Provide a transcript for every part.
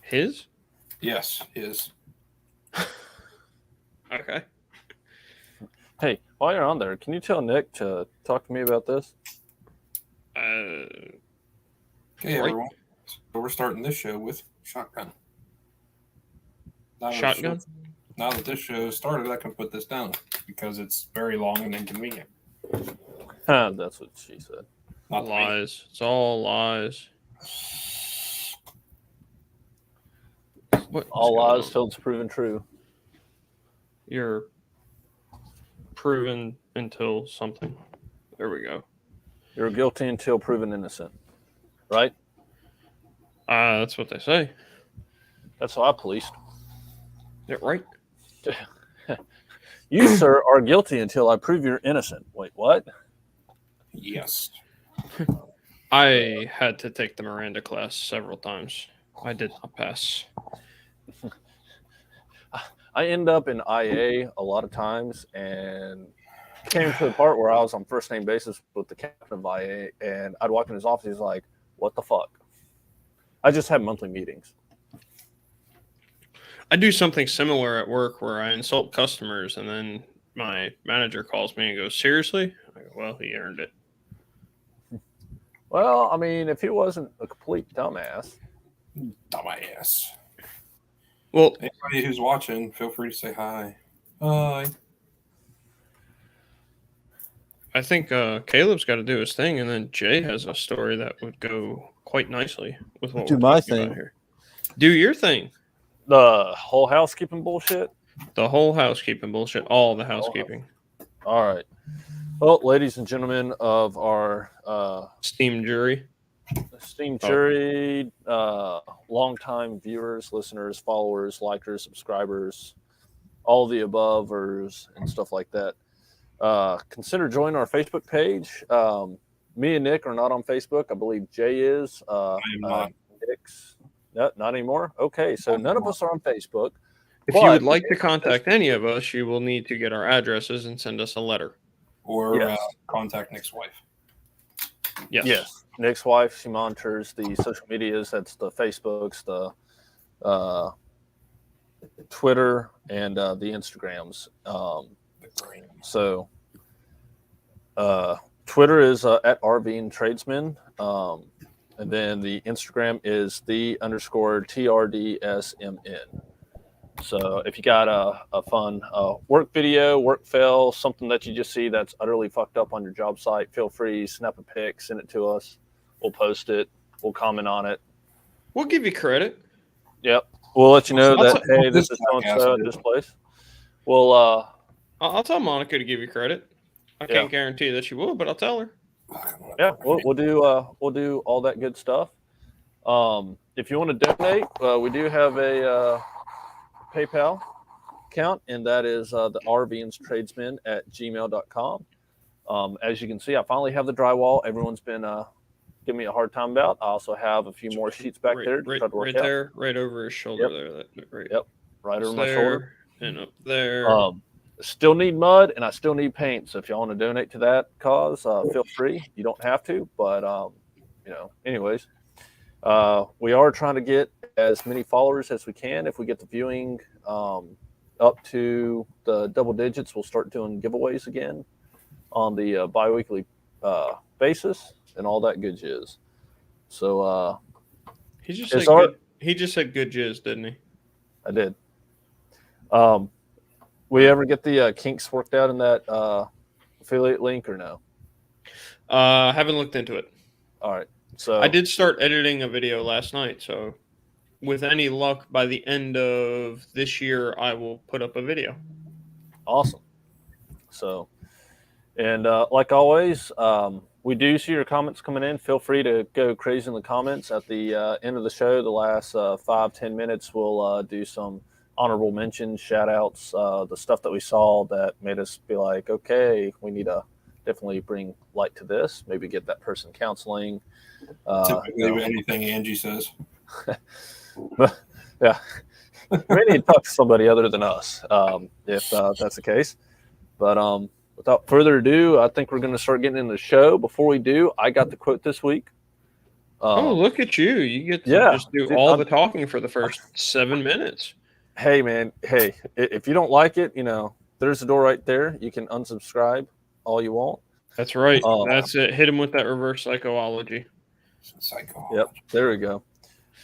His? Yes, his. Okay. Hey, while you're on there, can you tell Nick to talk to me about this? Okay, Right. everyone. So we're starting this show with shotgun. Shotgun? Now that this show started, I can put this down because it's very long and inconvenient. That's what she said. Not to me. Lies. It's all lies. What is All going lies on? till it's proven true. You're proven until something. There we go. You're guilty until proven innocent. Right? That's what they say. That's how I policed. Yeah, right? You, sir, are guilty until I prove you're innocent. Wait, what? Yes. I had to take the Miranda class several times. I did not pass. I end up in IA a lot of times, and came to the part where I was on first name basis with the captain of IA, and I'd walk in his office. He's like, "What the fuck?" I just have monthly meetings. I do something similar at work where I insult customers, and then my manager calls me and goes, "Seriously?" I go, "Well, he earned it." Well, I mean, if he wasn't a complete dumbass, Dumbass. Well, Anybody who's watching, feel free to say hi. Hi. I think Caleb's got to do his thing, and then Jay has a story that would go quite nicely with what Do we're my talking about thing. here. Do your thing. the whole housekeeping bullshit. The whole housekeeping bullshit. All the housekeeping. All right. Well, ladies and gentlemen of our Steam jury. esteemed jury, longtime viewers, listeners, followers, likers, subscribers, all the aboveers and stuff like that. Consider joining our Facebook page. Me and Nick are not on Facebook. I believe Jay is. I am not. Nick's not anymore. Okay, so none of us are on Facebook. If you would like to contact any of us, you will need to get our addresses and send us a letter. Or Yes. contact Nick's wife. Yes. Yes, Nick's wife. She monitors the social medias. That's the Facebooks, the Twitter, and the Instagrams. So Twitter is at RVing Tradesman. And then the Instagram is _TRDSMN. So if you got a fun work video, work fail, something that you just see that's utterly fucked up on your job site, feel free, snap a pic, send it to us. We'll post it. We'll comment on it. We'll give you credit. Yep. We'll let you know I'll that, hey, this is so-and-so at this place. We'll I'll tell Monica to give you credit. I can't guarantee that she will, but I'll tell her. yeah, we'll do all that good stuff. If you want to donate, we do have a PayPal account, and that is the rvingstradesman@gmail.com. As you can see, I finally have the drywall. Everyone's been giving me a hard time about. I also have a few more sheets back there. Right out. there, right over his shoulder there. Right over my shoulder. And up there. Still need mud, and I still need paint. So if y'all want to donate to that cause, feel free. You don't have to, but anyways, we are trying to get as many followers as we can. If we get the viewing up to the double digits, we'll start doing giveaways again on the bi-weekly basis and all that good jizz. So he just said good jizz, didn't he? I did. We ever get the kinks worked out in that affiliate link or no? Haven't looked into it. All right. So I did start editing a video last night. So with any luck, by the end of this year, I will put up a video. Awesome. So, and like always, we do see your comments coming in. Feel free to go crazy in the comments. At the end of the show, the last 5-10 minutes, we'll do some honorable mentions, shout outs, the stuff that we saw that made us be like, okay, we need to definitely bring light to this, maybe get that person counseling. Typically anything Angie says. Yeah. We need to talk to somebody other than us, if that's the case. But without further ado, I think we're going to start getting into the show. Before we do, I got the quote this week. Oh, look at you! You get to yeah, just do dude, all the talking for the first 7 minutes. Hey, man. Hey, if you don't like it, there's the door right there. You can unsubscribe all you want. That's right. Oh. That's it. Hit him with that reverse psychology. Yep. There we go.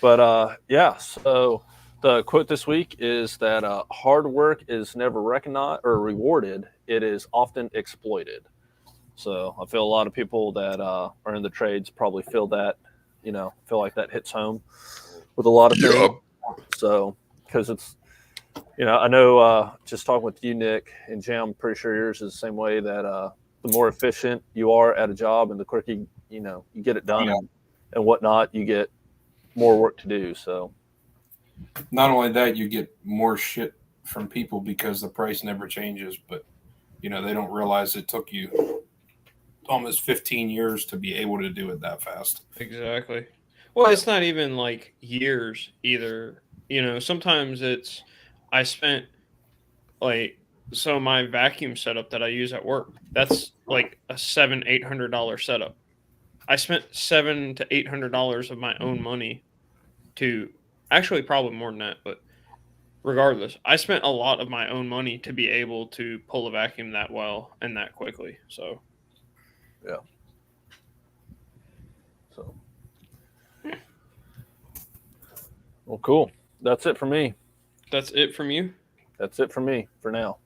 But yeah. So the quote this week is that hard work is never recognized or rewarded. It is often exploited. So I feel a lot of people that are in the trades probably feel that, feel like that hits home with a lot of things. So because it's, I know just talking with you, Nick, and Jam, I'm pretty sure yours is the same way, that the more efficient you are at a job and the quicker you get it done and whatnot, you get more work to do. So not only that, you get more shit from people because the price never changes, but they don't realize it took you almost 15 years to be able to do it that fast. Exactly. Well, it's not even like years either. Sometimes it's I spent so my vacuum setup that I use at work, that's like a $700-800 setup. I spent $700 to $800 of my own money to, actually probably more than that, but regardless, I spent a lot of my own money to be able to pull a vacuum that well and that quickly. So yeah. So well, cool. That's it for me. That's it from you? That's it for me for now.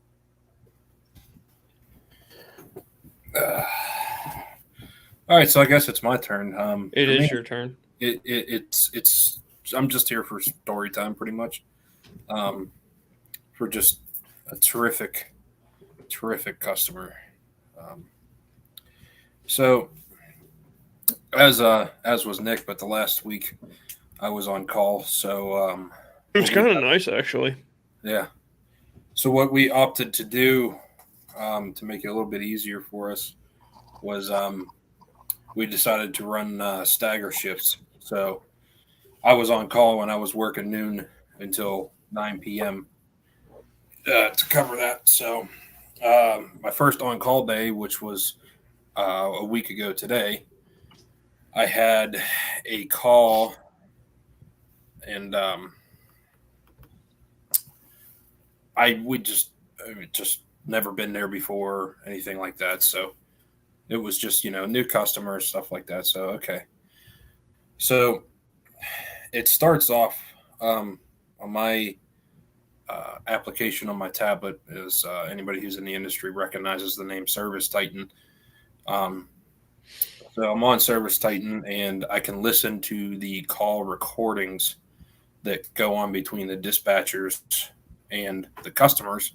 All right, so I guess it's my turn. It is your turn. It's I'm just here for story time, pretty much. For just a terrific customer. So as was Nick, but the last week I was on call, so it was kind of nice, actually. Yeah. So what we opted to do to make it a little bit easier for us was we decided to run stagger shifts. So I was on call when I was working noon until 9 p.m. To cover that. So my first on-call day, which was a week ago today, I had a call and we just never been there before, anything like that. So it was just, new customers, stuff like that. So, okay. So it starts off on my application on my tablet is anybody who's in the industry recognizes the name Service Titan. So I'm on Service Titan and I can listen to the call recordings that go on between the dispatchers and the customers.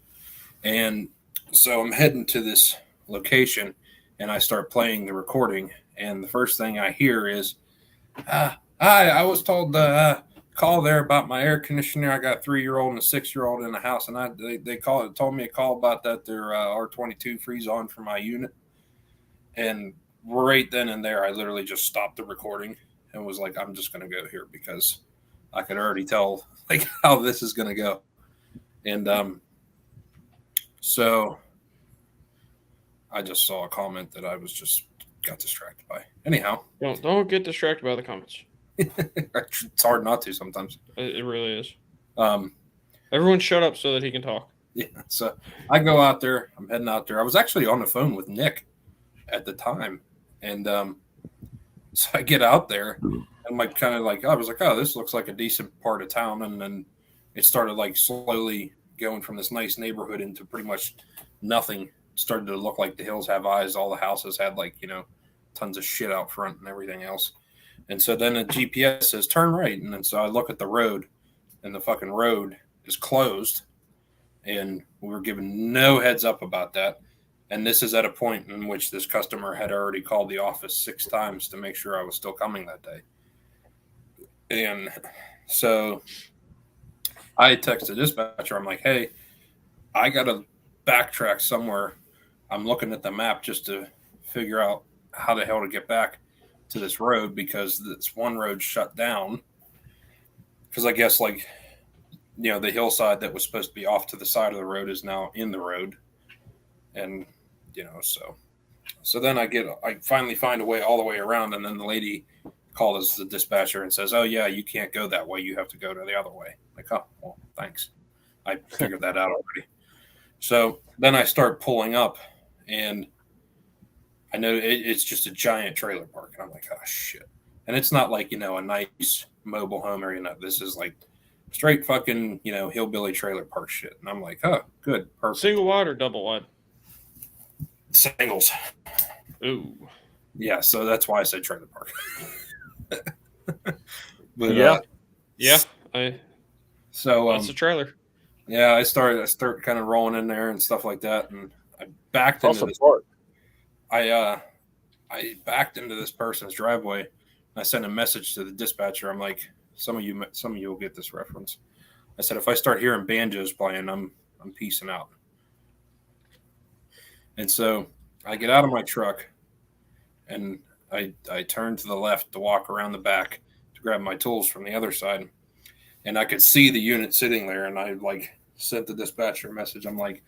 And so I'm heading to this location and I start playing the recording. And the first thing I hear is, hi, I was told to call there about my air conditioner. I got a 3-year-old and a 6-year-old in the house. And they told me a call about that their R22 freeze on for my unit. And right then and there, I literally just stopped the recording and was like, I'm just going to go here because I could already tell how this is going to go. And so I just saw a comment that I got distracted by. Anyhow. Don't get distracted by the comments. It's hard not to sometimes. It really is. Everyone shut up so that he can talk. Yeah. So I go out there. I'm heading out there. I was actually on the phone with Nick at the time. And so I get out there and I was like, oh, this looks like a decent part of town. And then it started slowly going from this nice neighborhood into pretty much nothing. It started to look like the hills have eyes. All the houses had tons of shit out front and everything else. And so then the GPS says turn right. And then so I look at the road and the fucking road is closed. And we were given no heads up about that. And this is at a point in which this customer had already called the office 6 times to make sure I was still coming that day. And so I texted dispatcher. I'm like, hey, I got to backtrack somewhere. I'm looking at the map just to figure out how the hell to get back to this road because this one road shut down. Because I guess the hillside that was supposed to be off to the side of the road is now in the road. And, so then I finally find a way all the way around. And then the lady calls the dispatcher and says, "Oh yeah, you can't go that way. You have to go to the other way." Like, oh well, thanks. I figured that out already. So then I start pulling up, and I know it's just a giant trailer park, and I'm like, oh shit. And it's not like, a nice mobile home area. This is like straight fucking, hillbilly trailer park shit. And I'm like, oh, good, perfect. Single wide or double wide? Singles. Ooh. Yeah, so that's why I said trailer park. But, Yeah. So that's a trailer. Yeah, I start kind of rolling in there and stuff like that, and I backed into this. I backed into this person's driveway. And I sent a message to the dispatcher. I'm like, some of you will get this reference. I said, if I start hearing banjos playing, I'm peacing out. And so I get out of my truck, and I turn to the left to walk around the back to grab my tools from the other side. And I could see the unit sitting there, and I sent the dispatcher a message. I'm like,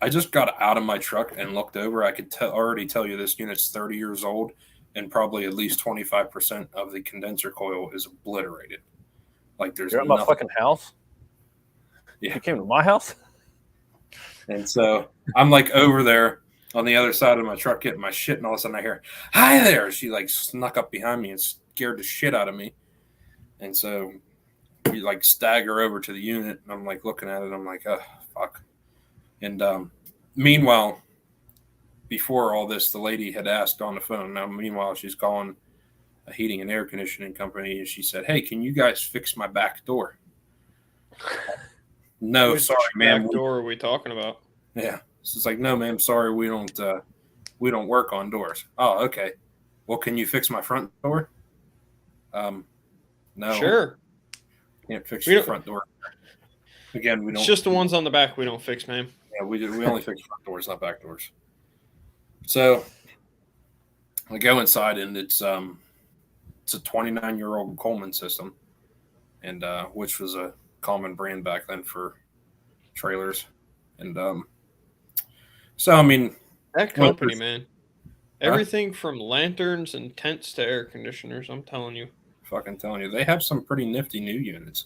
I just got out of my truck and looked over. I could already tell you this unit's 30 years old, and probably at least 25% of the condenser coil is obliterated. Like there's You're at my fucking house? Yeah. You came to my house? And so I'm like over there on the other side of my truck getting my shit, and all of a sudden I hear, "Hi there!" She snuck up behind me and scared the shit out of me. And so we stagger over to the unit, and I'm looking at it. I'm like, oh fuck. And meanwhile, before all this, the lady had asked on the phone. Now, meanwhile, she's calling a heating and air conditioning company, and she said, "Hey, can you guys fix my back door?" No, Which sorry, ma'am. Back door are we talking about? Yeah, so it's like, no, ma'am, sorry, we don't work on doors. Oh, okay. Well, can you fix my front door? No. Sure. Can't fix the front door. Again, we don't. It's just the ones on the back we don't fix, man. Yeah, we only fix front doors, not back doors. So I go inside, and it's a 29-year-old Coleman system, and which was a common brand back then for trailers. And so I mean, that company, man, everything from lanterns and tents to air conditioners. I'm telling you. Fucking telling you, they have some pretty nifty new units.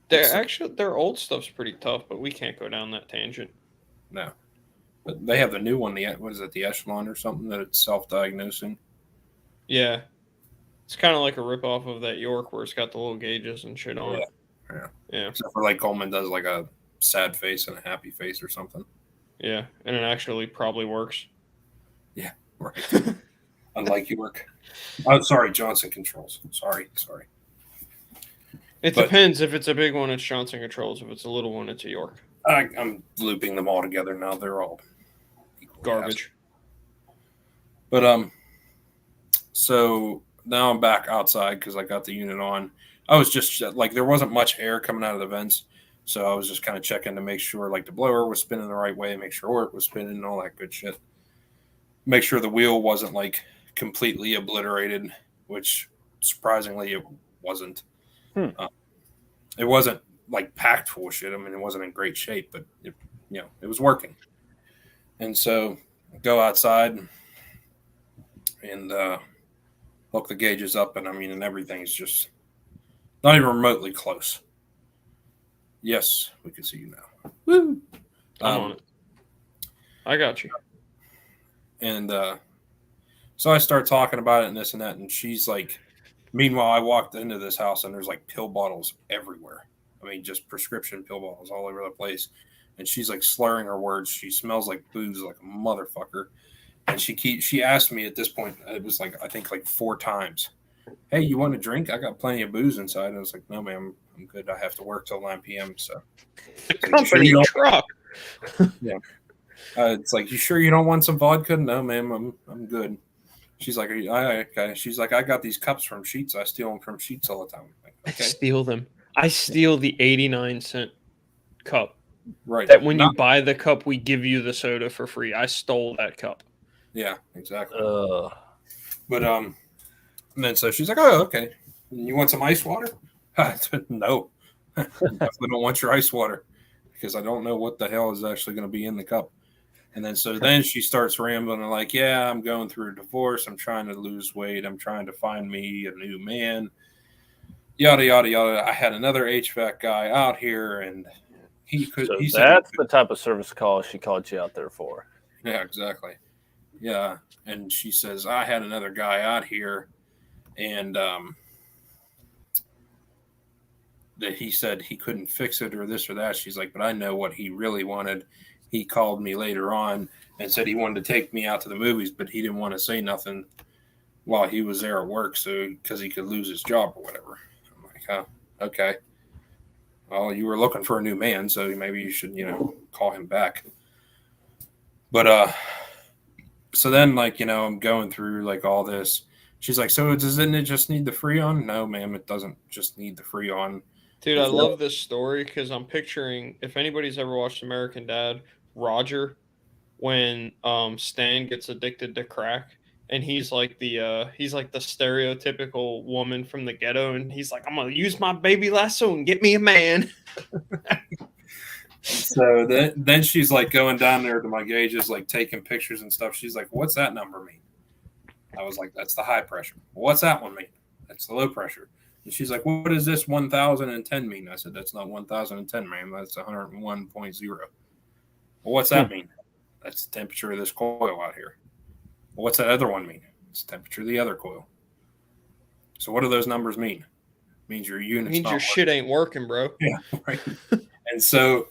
Their old stuff's pretty tough, but we can't go down that tangent. No, but they have the new one. What is it, the Echelon or something, that it's self-diagnosing? Yeah, it's kind of like a ripoff of that York where it's got the little gauges and shit on it. Yeah. Except for Coleman does a sad face and a happy face or something. Yeah, and it actually probably works. Yeah, right. Unlike York. Oh, sorry, Johnson Controls. Sorry. It depends. If it's a big one, it's Johnson Controls. If it's a little one, it's a York. I'm looping them all together now. They're all garbage. But so now I'm back outside because I got the unit on. I was just there wasn't much air coming out of the vents, so I was just kind of checking to make sure the blower was spinning the right way, make sure it was spinning and all that good shit. Make sure the wheel wasn't completely obliterated, which surprisingly it wasn't. It wasn't packed full of shit. I mean, it wasn't in great shape, but it was working. And so I go outside and hook the gauges up, and and everything's just not even remotely close. Yes, we can see you now. Woo! I'm on it. I got you. And so I start talking about it and this and that, and she's meanwhile, I walked into this house, and there's pill bottles everywhere. I mean, just prescription pill bottles all over the place. And she's slurring her words. She smells like booze like a motherfucker. And she asked me at this point, it was I think 4 times, "Hey, you want a drink? I got plenty of booze inside." And I was like, "No, ma'am, I'm good. I have to work till 9 p.m. So company truck. Yeah. It's you sure you don't want some vodka? No, ma'am, I'm good. She's like, okay. She's like, I got these cups from Sheetz. I steal them from Sheetz all the time. Okay. I steal them. I steal the 89-cent cup. Right. That when you buy the cup, we give you the soda for free. I stole that cup. Yeah, exactly. But and then so she's like, "Oh, okay. You want some ice water?" I said, "No, I definitely don't want your ice water because I don't know what the hell is actually going to be in the cup." And then then she starts rambling and like, yeah, I'm going through a divorce. I'm trying to lose weight. I'm trying to find me a new man. Yada yada yada. I had another HVAC guy out here, and he could. So he said that's the type of service call she called you out there for. Yeah, exactly. Yeah, and she says I had another guy out here, and that he said he couldn't fix it or this or that. She's like, but I know what he really wanted. He called me later on and said he wanted to take me out to the movies, but he didn't want to say nothing while he was there at work, so because he could lose his job or whatever. I'm like, oh, okay. Well, you were looking for a new man, so maybe you should, call him back. But so then, like, I'm going through like all this. She's like, so doesn't it just need the Freon? No, ma'am, it doesn't just need the Freon. Dude, I love this story because I'm picturing, if anybody's ever watched American Dad, Roger, when Stan gets addicted to crack, and he's like the stereotypical woman from the ghetto, and he's like, I'm gonna use my baby lasso and get me a man. So then she's like going down there to my gauges, like taking pictures and stuff. She's like, what's that number mean? I was like, that's the high pressure. Well, what's that one mean? That's the low pressure. And she's like, what does this 1010 mean? I said, that's not 1010, ma'am. That's 101.0. Well, what's that mean? That's the temperature of this coil out here. Well, what's that other one mean? It's the temperature of the other coil. So what do those numbers mean? It means your unit's means not your working. shit ain't working, bro. Yeah, right. And so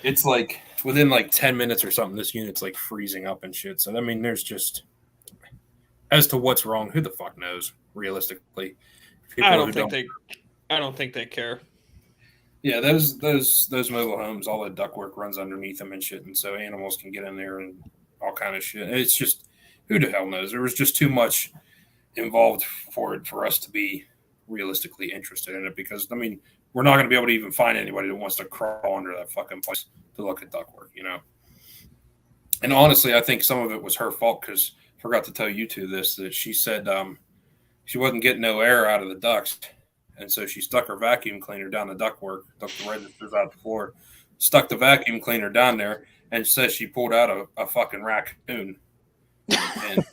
it's like within like 10 minutes or something, this unit's like freezing up and shit. So, I mean, there's just, as to what's wrong, who the fuck knows, realistically. I don't think they care. Yeah, those mobile homes, all the ductwork runs underneath them and shit, and so animals can get in there and all kind of shit. It's just, who the hell knows? There was just too much involved for us to be realistically interested in it, because I mean, we're not going to be able to even find anybody that wants to crawl under that fucking place to look at ductwork, And honestly, I think some of it was her fault, because I forgot to tell you two this, that she said she wasn't getting no air out of the ducts. And so she stuck her vacuum cleaner down the ductwork, took the registers out the floor, stuck the vacuum cleaner down there, and says she pulled out a fucking raccoon. And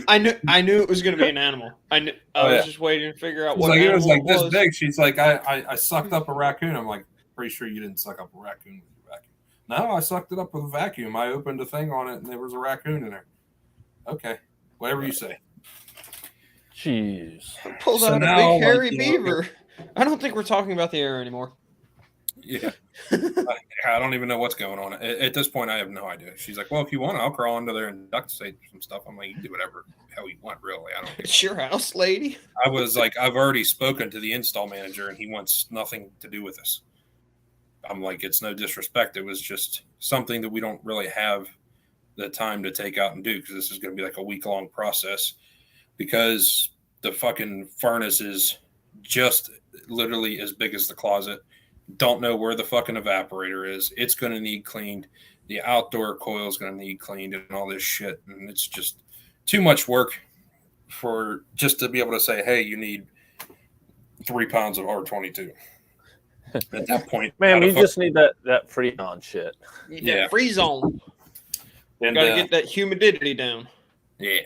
I knew it was going to be an animal. I was just waiting to figure out what it was like this big. She's like, I sucked up a raccoon. I'm like, pretty sure you didn't suck up a raccoon with your vacuum. No, I sucked it up with a vacuum. I opened a thing on it, and there was a raccoon in there. Okay, whatever you say. Jeez. Pulled out a big hairy beaver. I don't think we're talking about the air anymore. Yeah. I don't even know what's going on. At this point, I have no idea. She's like, well, if you want, I'll crawl under there and duct tape some stuff. I'm like, you can do whatever the hell you want, really. I don't care. It's your house, lady. I was like, I've already spoken to the install manager, and he wants nothing to do with this. I'm like, it's no disrespect. It was just something that we don't really have the time to take out and do, because this is going to be like a week-long process, because the fucking furnace is just literally as big as the closet. Don't know where the fucking evaporator is. It's going to need cleaned. The outdoor coil is going to need cleaned and all this shit. And it's just too much work for just to be able to say, hey, you need 3 pounds of R22. At that point, man, you just need that Freon shit. Yeah, freeze on. And got to get that humidity down. Yeah.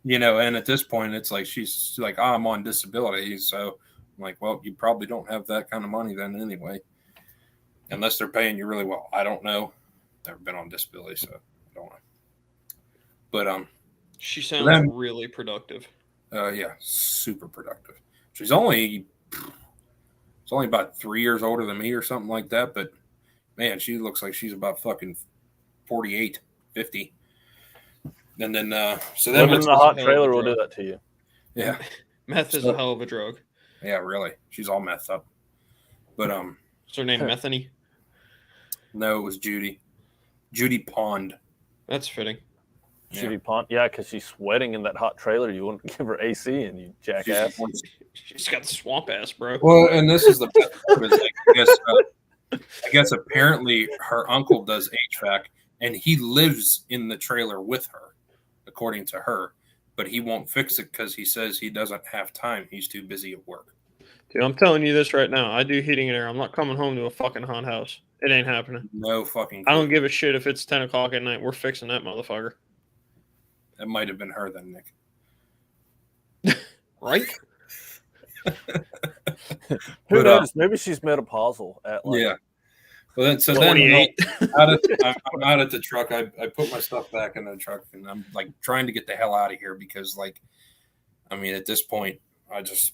And at this point, it's like she's like, oh, I'm on disability. So I'm like, well, you probably don't have that kind of money then anyway, unless they're paying you really well. I don't know. Never been on disability, so I don't know. But she sounds really productive. Yeah, super productive. She's only about 3 years older than me or something like that. But man, she looks like she's about fucking 48, 50. And then, so then living in the hot trailer will do that to you. Yeah, meth is a hell of a drug. Yeah, really. She's all messed up. But is her name Methany? No, it was Judy. Judy Pond. That's fitting. Judy Pond, yeah, because she's sweating in that hot trailer. You wouldn't give her AC, and you jackass. She's got the swamp ass, bro. Well, and this is the best part is, like, I guess apparently her uncle does HVAC, and he lives in the trailer with her, according to her. But he won't fix it because he says he doesn't have time. He's too busy at work. Dude, I'm telling you this right now. I do heating and air. I'm not coming home to a fucking hot house. It ain't happening. No fucking. I don't give a shit if it's 10 o'clock at night. We're fixing that motherfucker. It might have been her then, Nick. Right? Who But, knows? Maybe she's menopausal at like. Yeah. Well, then, so 28. I'm out at the truck. I put my stuff back in the truck, and I'm like trying to get the hell out of here because, like, I mean, at this point, I just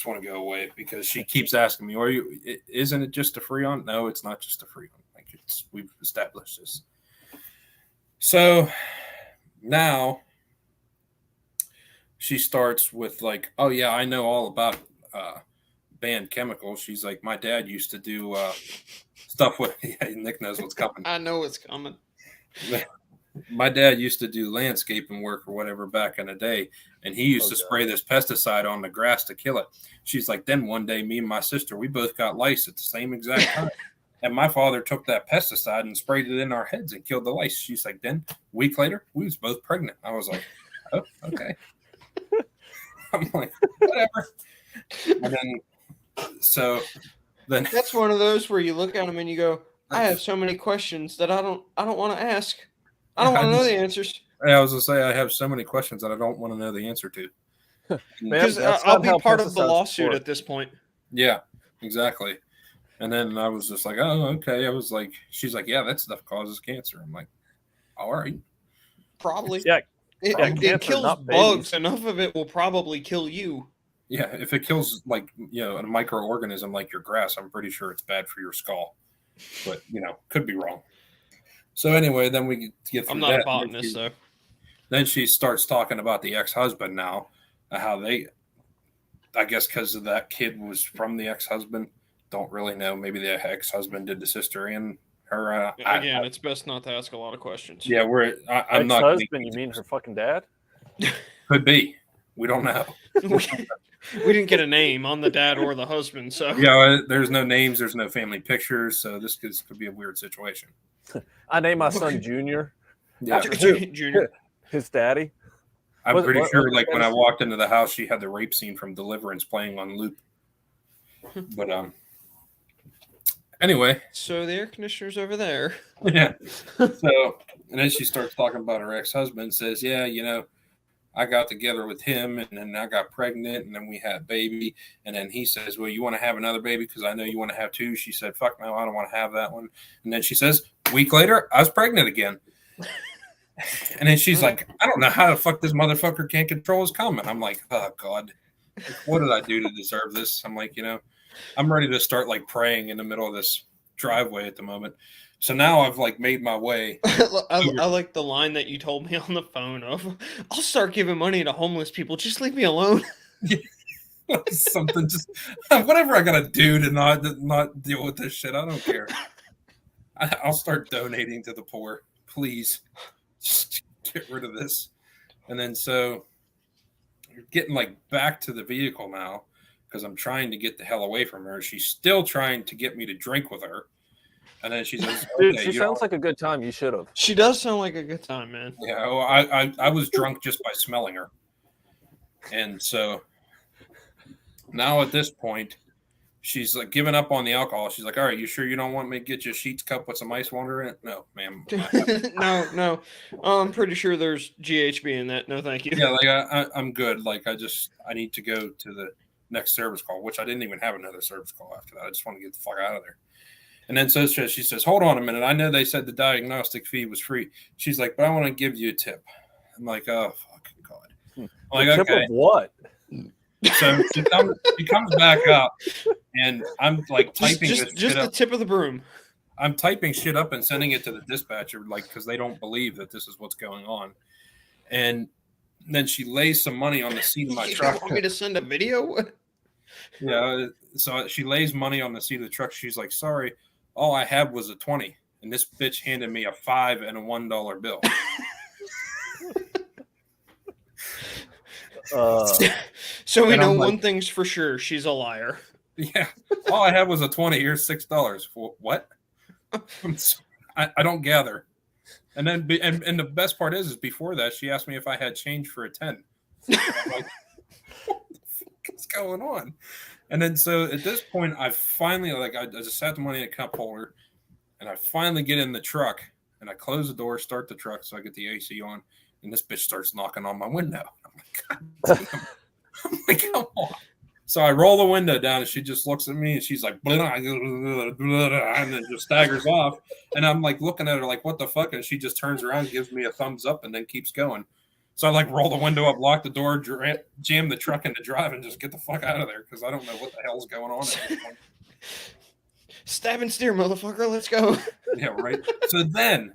want to go away because she keeps asking me, "Are you? Isn't it just a Freon?" No, it's not just a Freon. Like we've established this. So now she starts with like, "Oh yeah, I know all about banned chemicals." She's like, "My dad used to do stuff with." Yeah, Nick knows what's coming. I know it's coming. My dad used to do landscaping work or whatever back in the day, and he used to spray this pesticide on the grass to kill it. She's like, then one day, me and my sister, we both got lice at the same exact time. And my father took that pesticide and sprayed it in our heads and killed the lice. She's like, then a week later, we was both pregnant. I was like, oh, okay. I'm like, whatever. And then That's one of those where you look at them and you go, I have so many questions that I don't want to ask. I don't want to know the answers. I was gonna say I have so many questions that I don't want to know the answer to. Because that's I'll not be how part of the pesticides lawsuit work. at this point. Yeah, exactly. And then I was just like, oh, okay. I was like, she's like, yeah, that stuff causes cancer. I'm like, all right. Probably. Yeah, It cancer, kills not bugs. babies. Enough of it will probably kill you. Yeah, if it kills like a microorganism like your grass, I'm pretty sure it's bad for your skull. But could be wrong. So anyway, then we get through I'm not that. a botanist though. Then she starts talking about the ex-husband now, how they, I guess because of that kid was from the ex-husband. Don't really know. Maybe the ex-husband did the sister and her. Again, it's best not to ask a lot of questions. Yeah, I'm not. Ex-husband, you mean her fucking dad? Could be. We don't know. We didn't get a name on the dad or the husband, so Yeah, there's no names, there's no family pictures, so this could be a weird situation. I named my son Junior. Yeah, Junior. His daddy. I'm pretty sure. Like when I walked into the house, she had the rape scene from Deliverance playing on loop. But anyway. So the air conditioner's over there. Yeah. So and then she starts talking about her ex-husband. Says, yeah, I got together with him, and then I got pregnant, and then we had a baby. And then he says, well, you want to have another baby because I know you want to have two. She said, fuck no, I don't want to have that one. And then she says, a week later, I was pregnant again. And then she's like, I don't know how the fuck this motherfucker can't control his comment. I'm like, oh, God, what did I do to deserve this? I'm like, I'm ready to start like praying in the middle of this driveway at the moment. So now I've like made my way. I like the line that you told me on the phone of, I'll start giving money to homeless people. Just leave me alone. Something, just whatever I gotta do to not deal with this shit. I don't care. I'll start donating to the poor, please. Just get rid of this. And then so you're getting like back to the vehicle now because I'm trying to get the hell away from her. She's still trying to get me to drink with her. And then she says, okay, dude, she sounds like a good time. You should have. She does sound like a good time, man. Yeah, well, I was drunk just by smelling her. And so now at this point, she's like giving up on the alcohol. She's like, all right, you sure you don't want me to get you a Sheets cup with some ice water in it? No, ma'am. No. I'm pretty sure there's GHB in that. No, thank you. Yeah, like I'm good. Like I need to go to the next service call, which I didn't even have another service call after that. I just want to get the fuck out of there. And then so she says, hold on a minute. I know they said the diagnostic fee was free. She's like, but I want to give you a tip. I'm like, oh, fucking God. I'm like, tip okay. of what? So she comes back up, and I'm like typing just shit the up. tip of the broom. I'm typing shit up and sending it to the dispatcher, like, because they don't believe that this is what's going on. And then she lays some money on the seat of my You truck. want me to send a video? Yeah. So she lays money on the seat of the truck. She's like, sorry, all I had was a 20. And this bitch handed me a $5 and a $1 bill. So we And know I'm like, one thing's for sure. She's a liar. Yeah. All I had was a 20. Here's $6. For what? I don't gather. And then, and the best part is before that, she asked me if I had change for a 10. I'm like, what the fuck is going on? And then so at this point, I finally I just sat the money in a cup holder, and I finally get in the truck, and I close the door, start the truck, so I get the AC on, and this bitch starts knocking on my window. I'm like, God damn. I'm like, come on. So I roll the window down, and she just looks at me, and she's like, blah, blah, blah, blah, and then just staggers off. And I'm like looking at her like, what the fuck? And she just turns around, gives me a thumbs up, and then keeps going. So I like roll the window up, lock the door, jam the truck into drive, and just get the fuck out of there because I don't know what the hell's going on at this point. Stab and steer, motherfucker. Let's go. Yeah, right. So then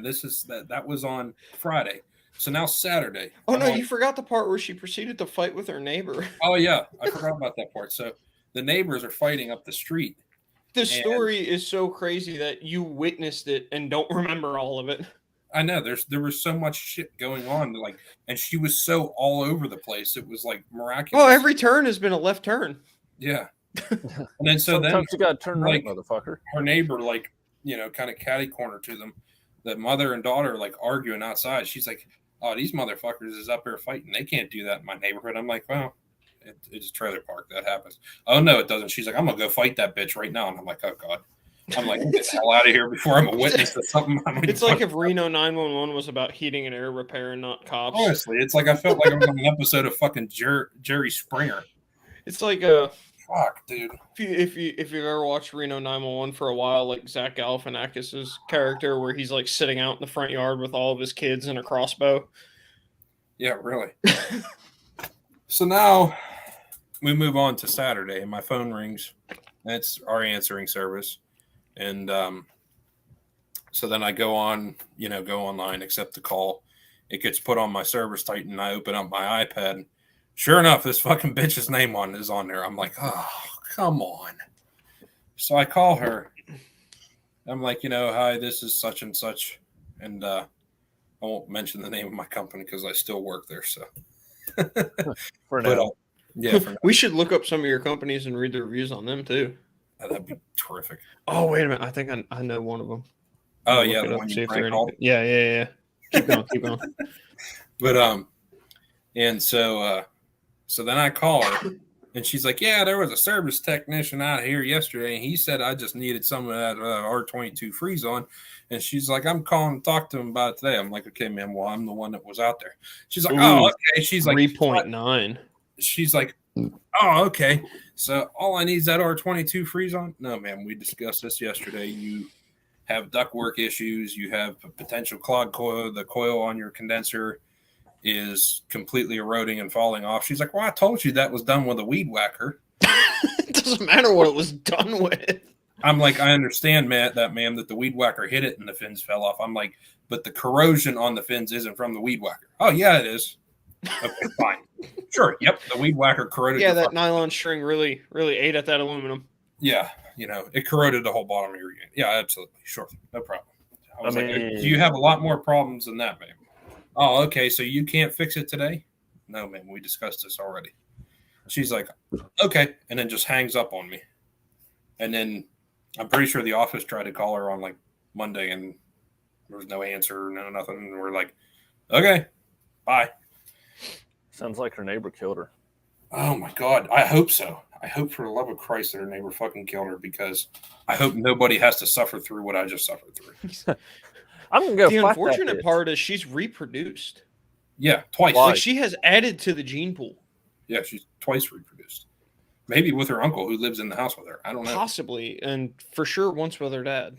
this is that was on Friday. So now Saturday. Oh no, you forgot the part where she proceeded to fight with her neighbor. Oh yeah, I forgot about that part. So the neighbors are fighting up the street. The story is so crazy that you witnessed it and don't remember all of it. I know there was so much shit going on, like, and she was so all over the place. It was like miraculous. Oh, every turn has been a left turn. Yeah. And then Sometimes you gotta turn right, motherfucker. Her neighbor, like, you know, kind of catty corner to them. The mother and daughter like arguing outside. She's like, "Oh, these motherfuckers is up here fighting. They can't do that in my neighborhood." I'm like, "Well, it's a trailer park. That happens." "Oh no, it doesn't." She's like, "I'm gonna go fight that bitch right now." And I'm like, "Oh God." I'm like, "Get the hell out of here before I'm a witness to something." It's like if Reno 911 was about heating and air repair and not cops. Honestly, it's like I felt like I was on an episode of fucking Jerry Springer. It's like fuck, dude. If you've ever watched Reno 911 for a while, like Zach Galifianakis's character, where he's like sitting out in the front yard with all of his kids and a crossbow. Yeah, really. So now we move on to Saturday, and my phone rings. It's our answering service. And so then I go online, accept the call. It gets put on my service titan, and I open up my iPad. Sure enough, this fucking bitch's name is on there. I'm like, oh, come on. So I call her. I'm like, hi, this is such and such. And I won't mention the name of my company because I still work there. So for now. Yeah. For now. We should look up some of your companies and read the reviews on them too. That'd be terrific. Oh, wait a minute. I think I know one of them. Oh, yeah. The one you prank called? Yeah. Keep going. But, and so then I call her, and she's like, yeah, there was a service technician out here yesterday, and he said I just needed some of that R22 freeze on. And she's like, I'm calling to talk to him about it today. I'm like, okay, ma'am, well, I'm the one that was out there. She's like, oh, okay. She's like 3.9. She's like, oh, okay. So all I need is that R22 freeze on? No, ma'am, we discussed this yesterday. You have ductwork issues. You have a potential clogged coil. The coil on your condenser is completely eroding and falling off. She's like, well, I told you that was done with a weed whacker. It doesn't matter what it was done with. I'm like, I understand, ma'am, that the weed whacker hit it and the fins fell off. I'm like, but the corrosion on the fins isn't from the weed whacker. Oh, yeah, it is. Okay, fine. Sure. Yep. The weed whacker corroded. Yeah, that nylon string really ate at that aluminum. Yeah. It corroded the whole bottom of your unit. Yeah, absolutely. Sure. No problem. I was like, do you have a lot more problems than that, ma'am? Oh, okay. So you can't fix it today? No, ma'am. We discussed this already. She's like, okay. And then just hangs up on me. And then I'm pretty sure the office tried to call her on like Monday and there was no answer, no nothing. And we're like, okay, bye. Sounds like her neighbor killed her. Oh my God. I hope so. I hope for the love of Christ that her neighbor fucking killed her because I hope nobody has to suffer through what I just suffered through. I'm going to go. The unfortunate part is she's reproduced. Yeah, twice. Like she has added to the gene pool. Yeah, she's twice reproduced. Maybe with her uncle who lives in the house with her. I don't know. Possibly. And for sure once with her dad.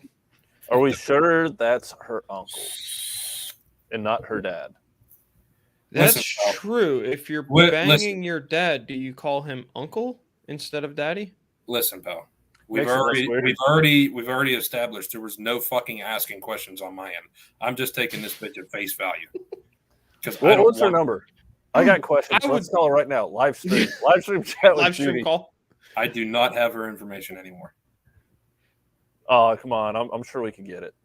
Are we sure that's her uncle and not her dad? That's true. If you're banging your dad, do you call him uncle instead of daddy? Listen, pal. We've already established there was no fucking asking questions on my end. I'm just taking this bitch at face value. What's her number? I got questions. Let's call her right now. Live stream chat. Live stream call. I do not have her information anymore. Oh, come on. I'm sure we can get it.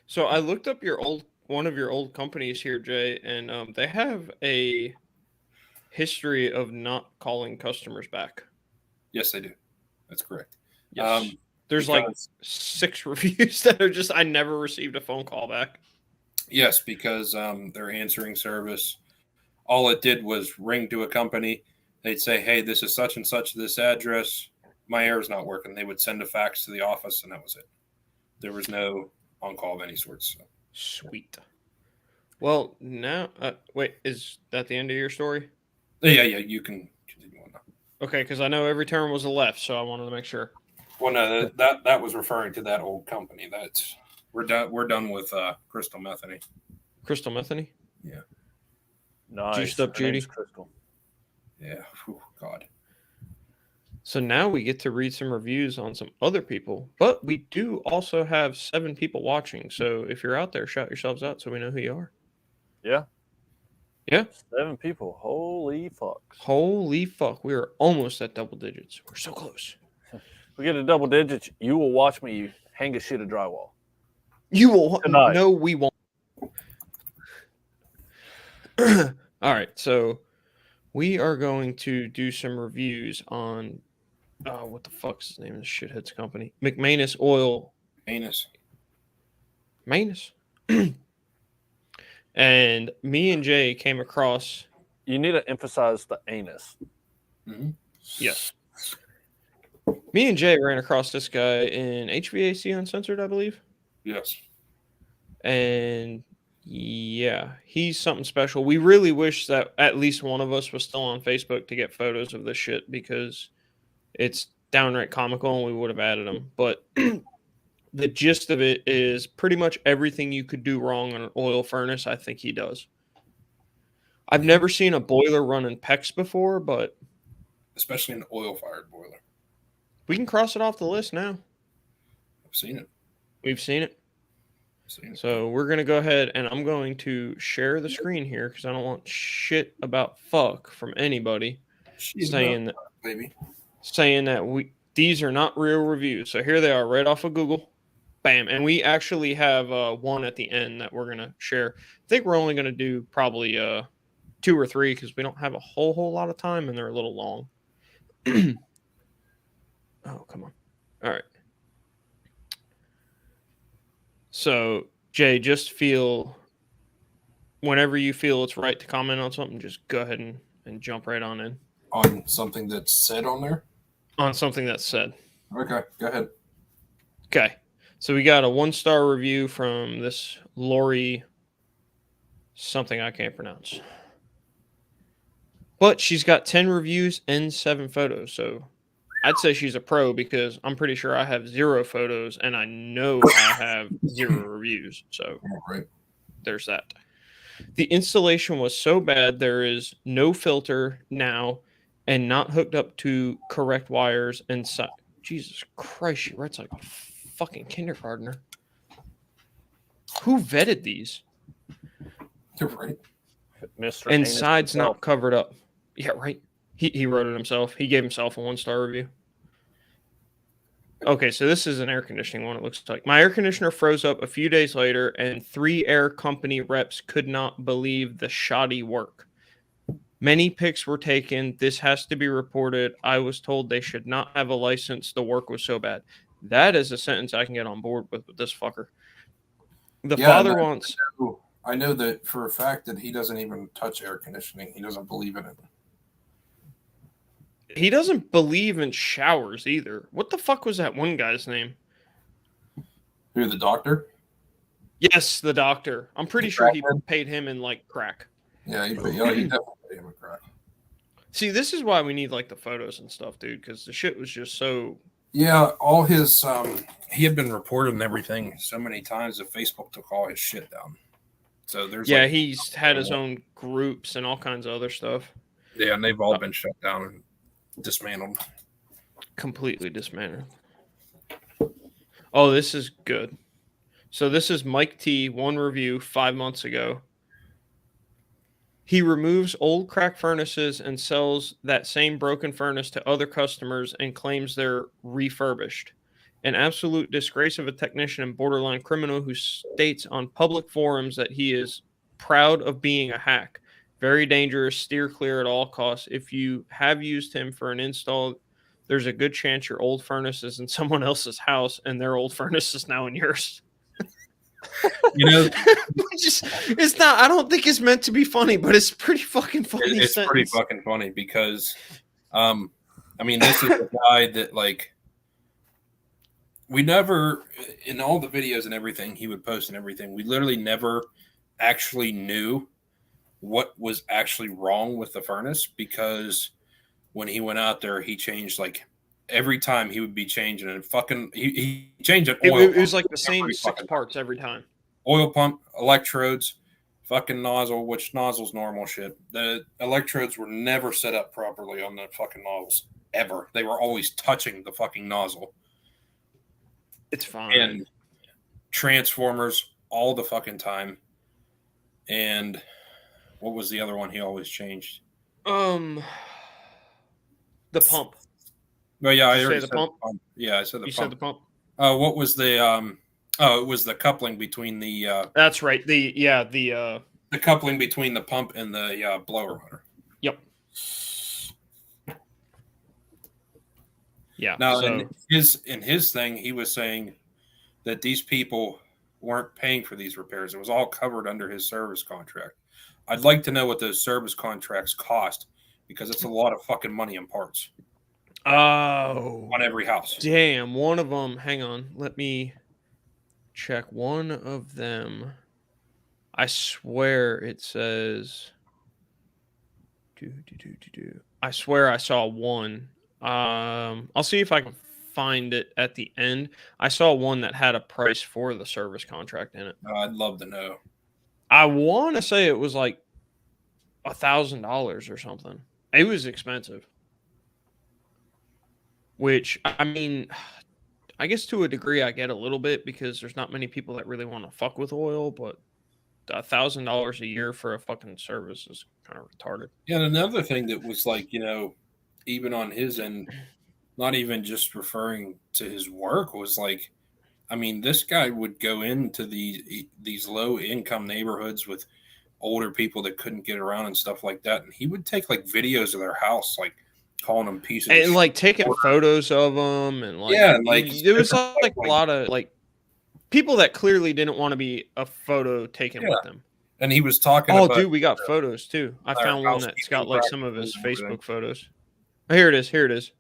So I looked up one of your old companies here, Jay, and they have a history of not calling customers back. Yes, they do. That's correct. Yes. There's like 6 reviews that are just, I never received a phone call back. Yes, because their answering service, all it did was ring to a company, they'd say, "Hey, this is such and such this address. My air's not working." They would send a fax to the office, and that was it. There was no on call of any sorts. So. Sweet. Well, now, wait, is that the end of your story? Yeah, you can continue on now. Okay, because I know every turn was a left, so I wanted to make sure. Well, no, that was referring to that old company. That's we're done with Crystal Metheny. Crystal Metheny? Yeah. Nice. Juiced up Her name's Judy? Crystal. Yeah. Whew, God. So now we get to read some reviews on some other people, but we do also have 7 people watching. So if you're out there, shout yourselves out so we know who you are. Yeah. Yeah. 7 people. Holy fucks. Holy fuck. We are almost at double digits. We're so close. If we get to double digits, you will watch me hang a shit of drywall. You will. Tonight. No, we won't. All right. So we are going to do some reviews on, what the fuck's the name of the shithead's company? McManus Oil. Anus. Manus. And me and Jay came across. You need to emphasize the anus. Mm-hmm. Yes. Me and Jay ran across this guy in HVAC Uncensored, I believe. Yes. And yeah, he's something special. We really wish that at least one of us was still on Facebook to get photos of this shit because it's downright comical and we would have added them. But the gist of it is pretty much everything you could do wrong on an oil furnace, I think he does. I've never seen a boiler running PEX before, but Especially an oil-fired boiler. we can cross it off the list now. I've seen it. We've seen it. I've seen it. So we're going to go ahead and I'm going to share the screen here because I don't want shit about fuck from anybody She's saying about that, baby. saying that these are not real reviews. So here they are right off of Google. Bam. And we actually have one at the end that we're going to share. I think we're only going to do probably 2 or 3 because we don't have a whole lot of time and they're a little long. Oh, come on. All right. So, Jay, just whenever you feel it's right to comment on something, just go ahead and jump right on in. On something that's said on there? On something that's said. Okay, go ahead. Okay. So we got a 1-star review from this Lori something I can't pronounce. But she's got 10 reviews and 7 photos. So I'd say she's a pro because I'm pretty sure I have 0 photos and I know I have 0 reviews. So Right. there's that. The installation was so bad there is no filter now and not hooked up to correct wires and Jesus Christ, she writes like a fucking kindergartner. Who vetted these? You're right. Mr. And Anus sides himself. not covered up. Yeah, right. He wrote it himself. He gave himself a 1-star review. Okay, so this is an air conditioning one, it looks like. My air conditioner froze up a few days later, and 3 air company reps could not believe the shoddy work. Many pics were taken. This has to be reported. I was told they should not have a license. The work was so bad. That is a sentence I can get on board with this fucker. The father wants... I know that for a fact that he doesn't even touch air conditioning. He doesn't believe in it. He doesn't believe in showers either. What the fuck was that one guy's name? Who, the doctor? Yes, the doctor. I'm pretty sure he paid him in like crack. Yeah, he definitely paid him a crack. See, this is why we need like the photos and stuff, dude, because the shit was just so... Yeah, all his he had been reported and everything so many times that Facebook took all his shit down. So there's he's had his own groups and all kinds of other stuff. Yeah, and they've all been shut down and dismantled. Completely dismantled. Oh, this is good. So this is Mike T, one review 5 months ago. He removes old crack furnaces and sells that same broken furnace to other customers and claims they're refurbished. An absolute disgrace of a technician and borderline criminal who states on public forums that he is proud of being a hack. Very dangerous. Steer clear at all costs. If you have used him for an install, there's a good chance your old furnace is in someone else's house and their old furnace is now in yours. You know, It's not. I don't think it's meant to be funny, but it's pretty fucking funny. it's pretty fucking funny because, I mean, this is a guy that like we never in all the videos and everything he would post and everything. We literally never actually knew what was actually wrong with the furnace because when he went out there, he changed like every time he would be changing and fucking he changed an oil. It was like the same 6 parts every time. Oil pump, electrodes, fucking nozzle, which nozzle's normal shit. The electrodes were never set up properly on the fucking nozzles ever. They were always touching the fucking nozzle. It's fine. And transformers all the fucking time. And what was the other one he always changed? The pump. Well, yeah, I Did you already say the said pump? the pump. Yeah, I said the You pump. said the pump. What was the Oh, it was the coupling between the That's right. The coupling between the pump and the blower motor. Yep. Yeah. Now, So in his thing, he was saying that these people weren't paying for these repairs. It was all covered under his service contract. I'd like to know what those service contracts cost because it's a lot of fucking money in parts on every house. Damn, one of them. Hang on, let me check. One of them. I swear it says. I swear I saw one. I'll see if I can find it at the end. I saw one that had a price for the service contract in it. I'd love to know. I want to say it was like $1,000 or something. It was expensive. Which, I mean, I guess to a degree I get a little bit because there's not many people that really want to fuck with oil, but $1,000 a year for a fucking service is kind of retarded. Yeah, and another thing that was like, even on his end, not even just referring to his work was like, I mean, this guy would go into these low income neighborhoods with older people that couldn't get around and stuff like that, and he would take like videos of their house, like calling them pieces and like taking photos of them, and like there was like a lot of like people that clearly didn't want to be a photo taken with them. And he was talking. Oh, dude, we got photos too. I found one that's got like some of his Facebook photos. Oh, here it is. Here it is.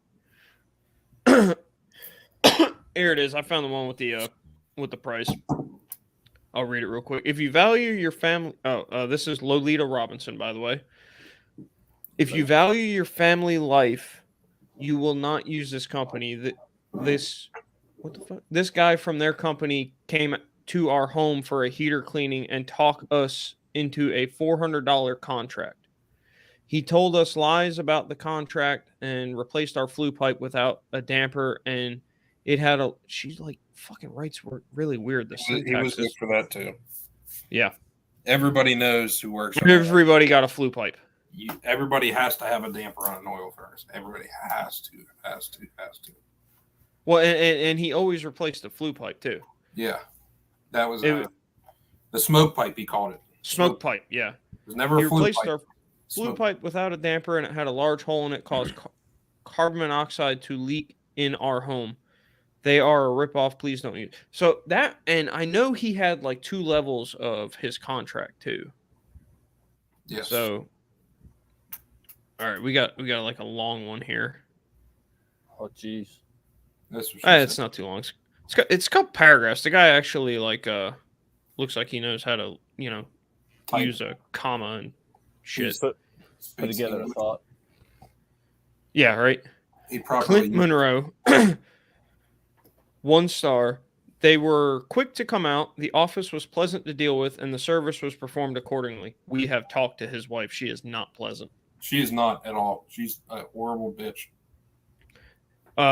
Here it is. I found the one with the price. I'll read it real quick. If you value your family, this is Lolita Robinson, by the way. If you value your family life, you will not use this company. What the fuck? This guy from their company came to our home for a heater cleaning and talked us into a $400 contract. He told us lies about the contract and replaced our flue pipe without a damper, and it had a. She's like fucking writes were really weird. The syntax he was good for that too. Yeah, everybody knows who works. Everybody got a flue pipe. Everybody has to have a damper on an oil furnace. Everybody has to. Well, and he always replaced the flue pipe too. Yeah, that was the smoke pipe. He called it smoke pipe. Yeah, it was never. He replaced our flue pipe without a damper, and it had a large hole in it, caused carbon monoxide to leak in our home. They are a ripoff. Please don't use. So that, and I know he had like 2 levels of his contract too. Yes. So, all right, we got like a long one here. Oh, jeez. It's not too long. It's got paragraphs. The guy actually like looks like he knows how to use a comma and shit. Put together a thought. Yeah, right. Clint Monroe. 1 star. They were quick to come out. The office was pleasant to deal with, and the service was performed accordingly. We have talked to his wife. She is not pleasant. She is not at all. She's a horrible bitch.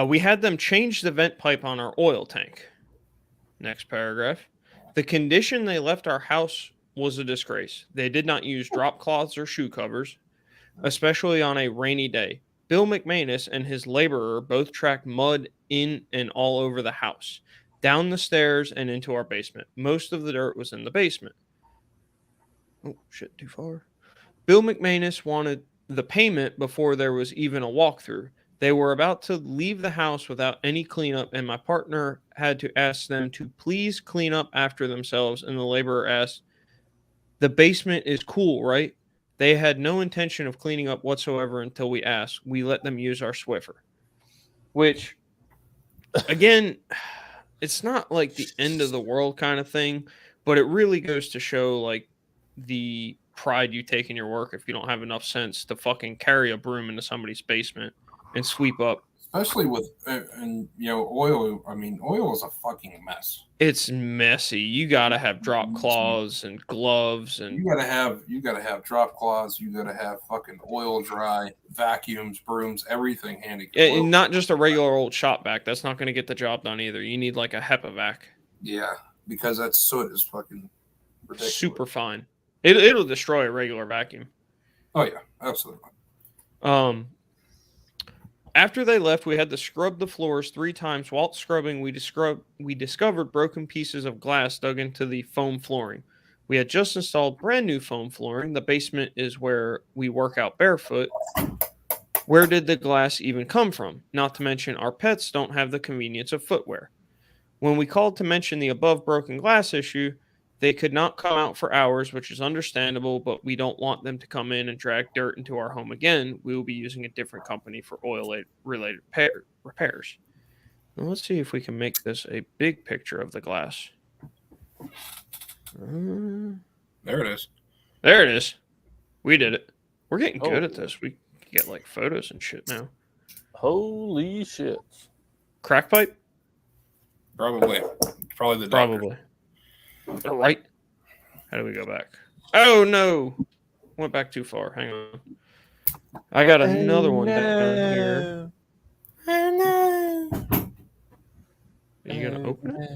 We had them change the vent pipe on our oil tank. Next paragraph. The condition they left our house was a disgrace. They did not use drop cloths or shoe covers, especially on a rainy day. Bill McManus and his laborer both tracked mud in and all over the house, down the stairs and into our basement. Most of the dirt was in the basement. Oh, shit, too far. Bill McManus wanted the payment before there was even a walkthrough. They were about to leave the house without any cleanup, and my partner had to ask them to please clean up after themselves. And the laborer asked, "The basement is cool, right?" They had no intention of cleaning up whatsoever until we asked. We let them use our Swiffer. Which, again, it's not like the end of the world kind of thing, but it really goes to show like the pride you take in your work if you don't have enough sense to fucking carry a broom into somebody's basement and sweep up. Especially with and oil. I mean, oil is a fucking mess. It's messy. You gotta have drop claws and gloves, and You gotta have drop claws. You gotta have fucking oil dry, vacuums, brooms, everything handy. and not just a regular old shop vac. That's not going to get the job done either. You need like a HEPA vac. Yeah, because that soot is fucking ridiculous. Super fine. It'll destroy a regular vacuum. Oh yeah, absolutely. After they left, we had to scrub the floors 3 times. While scrubbing, we discovered broken pieces of glass dug into the foam flooring. We had just installed brand new foam flooring. The basement is where we work out barefoot. Where did the glass even come from? Not to mention, our pets don't have the convenience of footwear. When we called to mention the above broken glass issue, they could not come out for hours, which is understandable, but we don't want them to come in and drag dirt into our home again. We will be using a different company for oil-related repairs. Now let's see if we can make this a big picture of the glass. There it is. There it is. We did it. We're getting good at this. We can get like photos and shit now. Holy shit. Crack pipe? Probably the doctor. Probably. Right. How do we go back? Oh no. Went back too far. Hang on. I got another one down here. Oh no. Are you gonna open it?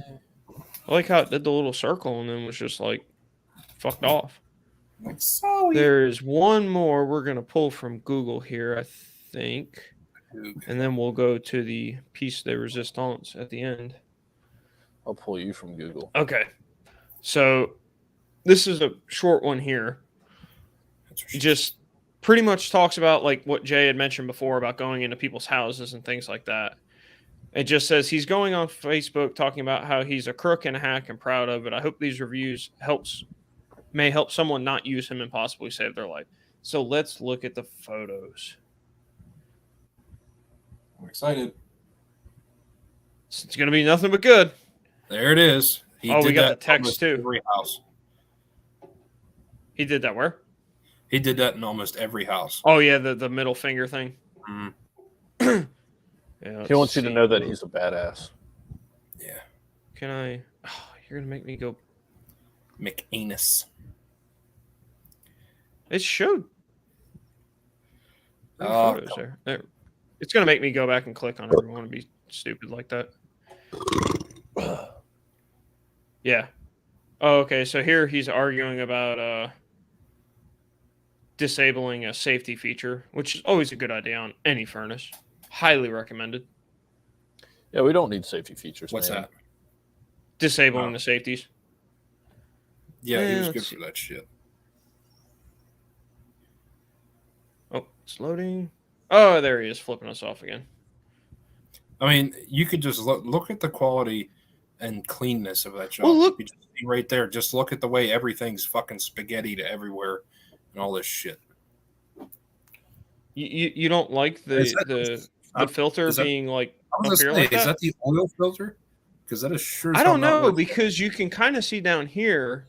I like how it did the little circle and then was just like fucked off. Like so. There's one more we're gonna pull from Google here, I think. And then we'll go to the piece de resistance at the end. I'll pull you from Google. Okay. So this is a short one here. It just pretty much talks about like what Jay had mentioned before about going into people's houses and things like that. It just says he's going on Facebook talking about how he's a crook and a hack and proud of it. I hope these reviews may help someone not use him and possibly save their life. So let's look at the photos. I'm excited. It's going to be nothing but good. There it is. We got the text too. Every house. He did that where? He did that in almost every house. Oh yeah, the middle finger thing. Mm. Yeah, He wants you to know that he's a badass. Yeah. Can I? Oh, you're gonna make me go. McAnus. It showed. Oh, Photos there. It's gonna make me go back and click on everyone and be stupid like that. Yeah. Oh, okay. So here he's arguing about disabling a safety feature, which is always a good idea on any furnace. Highly recommended. Yeah, we don't need safety features. What's man. that? Disabling the safeties. Yeah, he was let's good see. for that shit. Oh, it's loading. Oh, there he is, flipping us off again. I mean, you could just look at the quality and cleanness of that shop. Well, look. You just see right there. Just look at the way everything's fucking spaghetti to everywhere and all this shit. You don't like the filter being like I was up here gonna say, like that? is that the oil filter? Because that is sure. I don't know, because you can kind of see down here,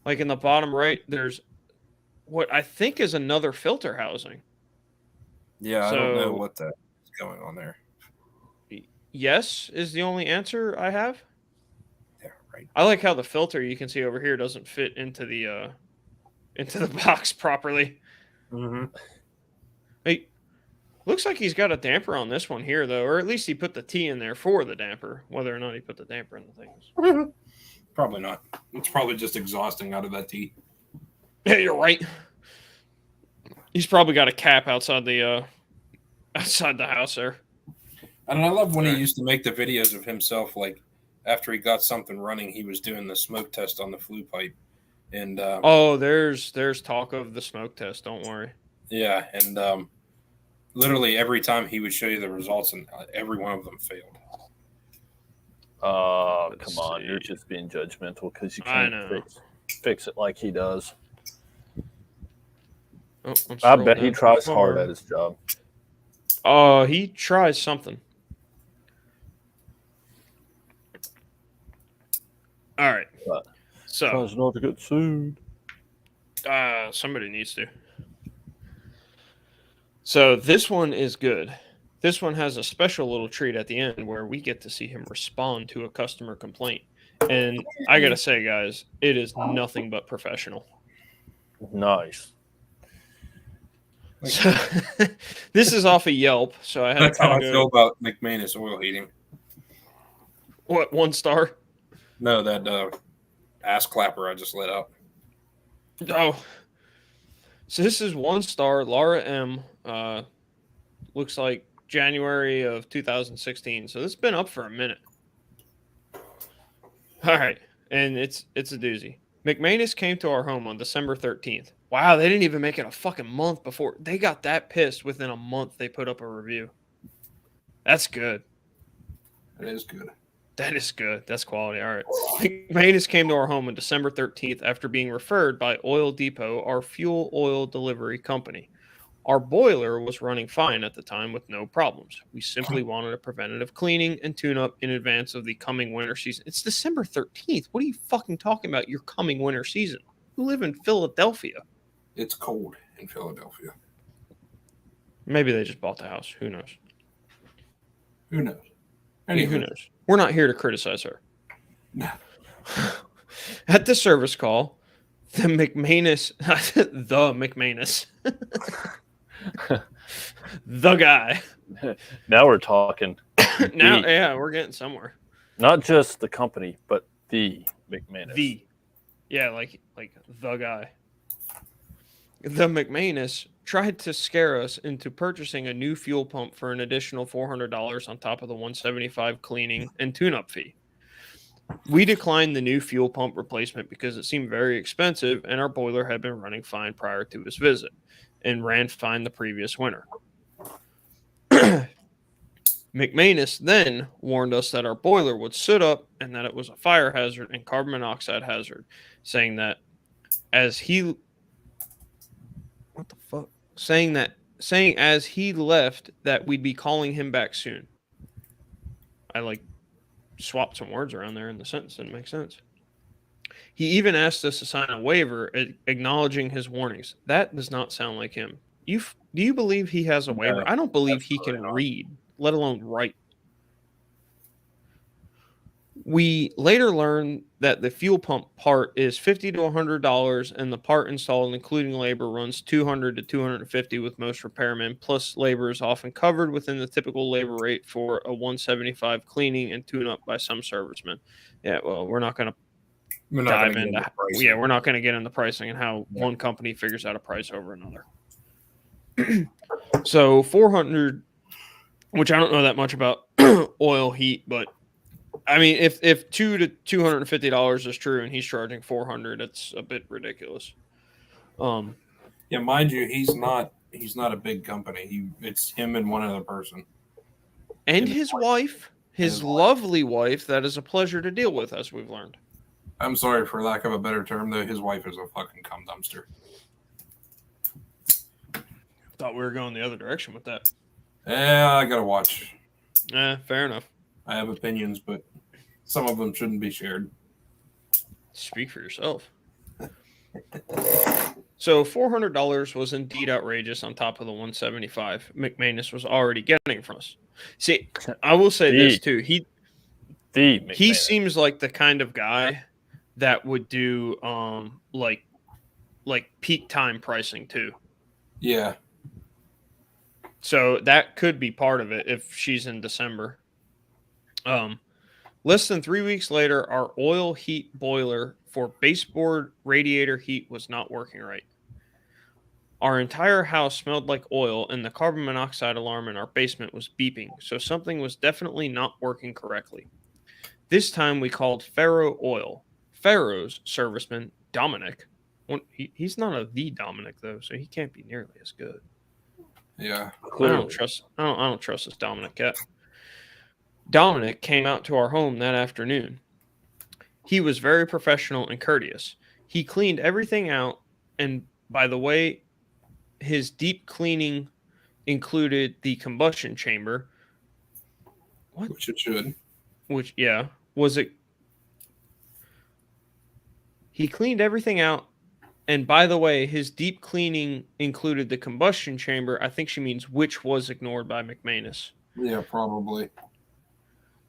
like in the bottom right, there's what I think is another filter housing. Yeah, I don't know So- what that is going on there. Yes is the only answer I have. Yeah, right. I like how the filter you can see over here doesn't fit into the box properly. Mm-hmm. Hey, looks like he's got a damper on this one here though, or at least he put the T in there for the damper. Whether or not he put the damper in the things. Probably not. It's probably just exhausting out of that tea. Yeah, you're right. He's probably got a cap outside the house there. And I love when he used to make the videos of himself, like after he got something running, he was doing the smoke test on the flue pipe. And Oh, there's talk of the smoke test. Don't worry. yeah, and literally every time he would show you the results, and every one of them failed. Come on, you're just being judgmental because you I can't know. fix it like he does. Oh, I bet he tries hard at his job. Oh, he tries something. All right. But So tries not to get sued. somebody needs to. So this one is good. This one has a special little treat at the end where we get to see him respond to a customer complaint. And I got to say, guys, it is nothing but professional. Nice. So, this is off of Yelp, so I had That's to how I kind of feel go. about McManus oil heating. What, 1 star? No, that ass clapper I just let out. Oh. So this is 1 star, Laura M. Looks like January of 2016. So this has been up for a minute. All right. And it's a doozy. McManus came to our home on December 13th. Wow, they didn't even make it a fucking month before. They got that pissed within a month they put up a review. That's good. It is good. That is good. That's quality. All right. McManus came to our home on December 13th after being referred by Oil Depot, our fuel oil delivery company. Our boiler was running fine at the time with no problems. We simply wanted a preventative cleaning and tune-up in advance of the coming winter season. It's December 13th. What are you fucking talking about? Your coming winter season. You live in Philadelphia. It's cold in Philadelphia. Maybe they just bought the house. Who knows? Who knows? Who knows? We're not here to criticize her. No. At the service call, the McManus, the guy. Now we're talking. Now, yeah, we're getting somewhere. Not just the company, but the McManus. Yeah, like the guy. The McManus tried to scare us into purchasing a new fuel pump for an additional $400 on top of the $175 cleaning and tune-up fee. We declined the new fuel pump replacement because it seemed very expensive and our boiler had been running fine prior to his visit and ran fine the previous winter. McManus then warned us that our boiler would soot up and that it was a fire hazard and carbon monoxide hazard, saying that as he left that we'd be calling him back soon. I swapped some words around there in the sentence. Didn't make sense. He even asked us to sign a waiver acknowledging his warnings. That does not sound like him. Do you believe he has a waiver? I don't believe he can read, let alone write. We later learned that the fuel pump part is $50 to $100, and the part installed, including labor, runs $200 to $250 with most repairmen. Plus, labor is often covered within the typical labor rate for a $175 cleaning and tune-up by some servicemen. Yeah, well, we're not going to dive into. Yeah, we're not going to get into pricing and how one company figures out a price over another. So $400, which I don't know that much about oil heat, but I mean, if $200 to $250 is true and he's charging $400, it's a bit ridiculous. Yeah, mind you, he's not a big company. It's him and one other person, and his wife, his lovely wife. That is a pleasure to deal with, as we've learned. I'm sorry for lack of a better term, though. His wife is a fucking cum dumpster. Thought we were going the other direction with that. Yeah, I gotta watch. Fair enough. I have opinions, but some of them shouldn't be shared. Speak for yourself. So $400 was indeed outrageous on top of the $175 McManus was already getting from us. See, I will say this too. He seems like the kind of guy that would do like peak time pricing too. Yeah. So that could be part of it if she's in December. Less than 3 weeks later, our oil heat boiler for baseboard radiator heat was not working right. Our entire house smelled like oil, and the carbon monoxide alarm in our basement was beeping, so something was definitely not working correctly. This time we called Faro Oil. Faro's serviceman, Dominic, he's not the Dominic, though, so he can't be nearly as good. Yeah. I Clearly. don't trust. I don't trust this Dominic cat. Dominic came out to our home that afternoon. He was very professional and courteous. He cleaned everything out, and by the way, his deep cleaning included the combustion chamber. What? Which it should. Which, yeah, was it? He cleaned everything out, and by the way, his deep cleaning included the combustion chamber. I think she means which was ignored by McManus. Yeah, probably.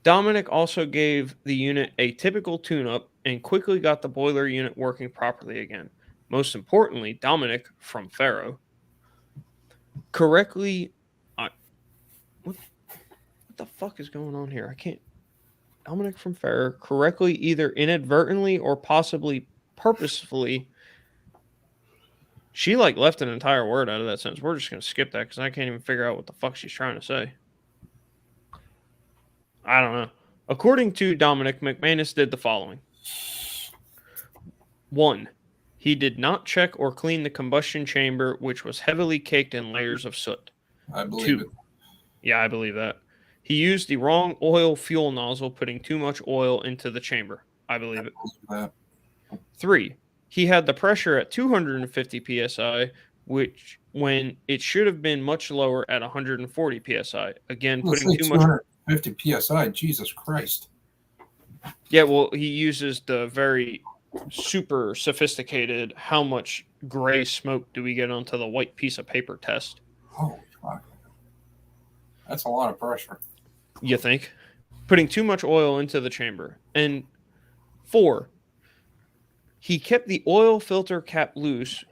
Dominic also gave the unit a typical tune-up and quickly got the boiler unit working properly again. Most importantly, Dominic from Faro correctly. What the fuck is going on here? I can't. Dominic from Faro correctly, either inadvertently or possibly purposefully. She left an entire word out of that sentence. We're just gonna skip that because I can't even figure out what the fuck she's trying to say. I don't know. According to Dominic, McManus did the following. 1. He did not check or clean the combustion chamber, which was heavily caked in layers of soot. I believe it. 2. Yeah, I believe that. He used the wrong oil fuel nozzle, putting too much oil into the chamber. I believe it. That. 3. He had the pressure at 250 psi, which when it should have been much lower at 140 psi. Again, putting too much 250 psi. Jesus Christ. Yeah, well, he uses the very super sophisticated how much gray smoke do we get onto the white piece of paper test. Holy fuck. That's a lot of pressure. You think? Putting too much oil into the chamber. And 4, he kept the oil filter cap loose,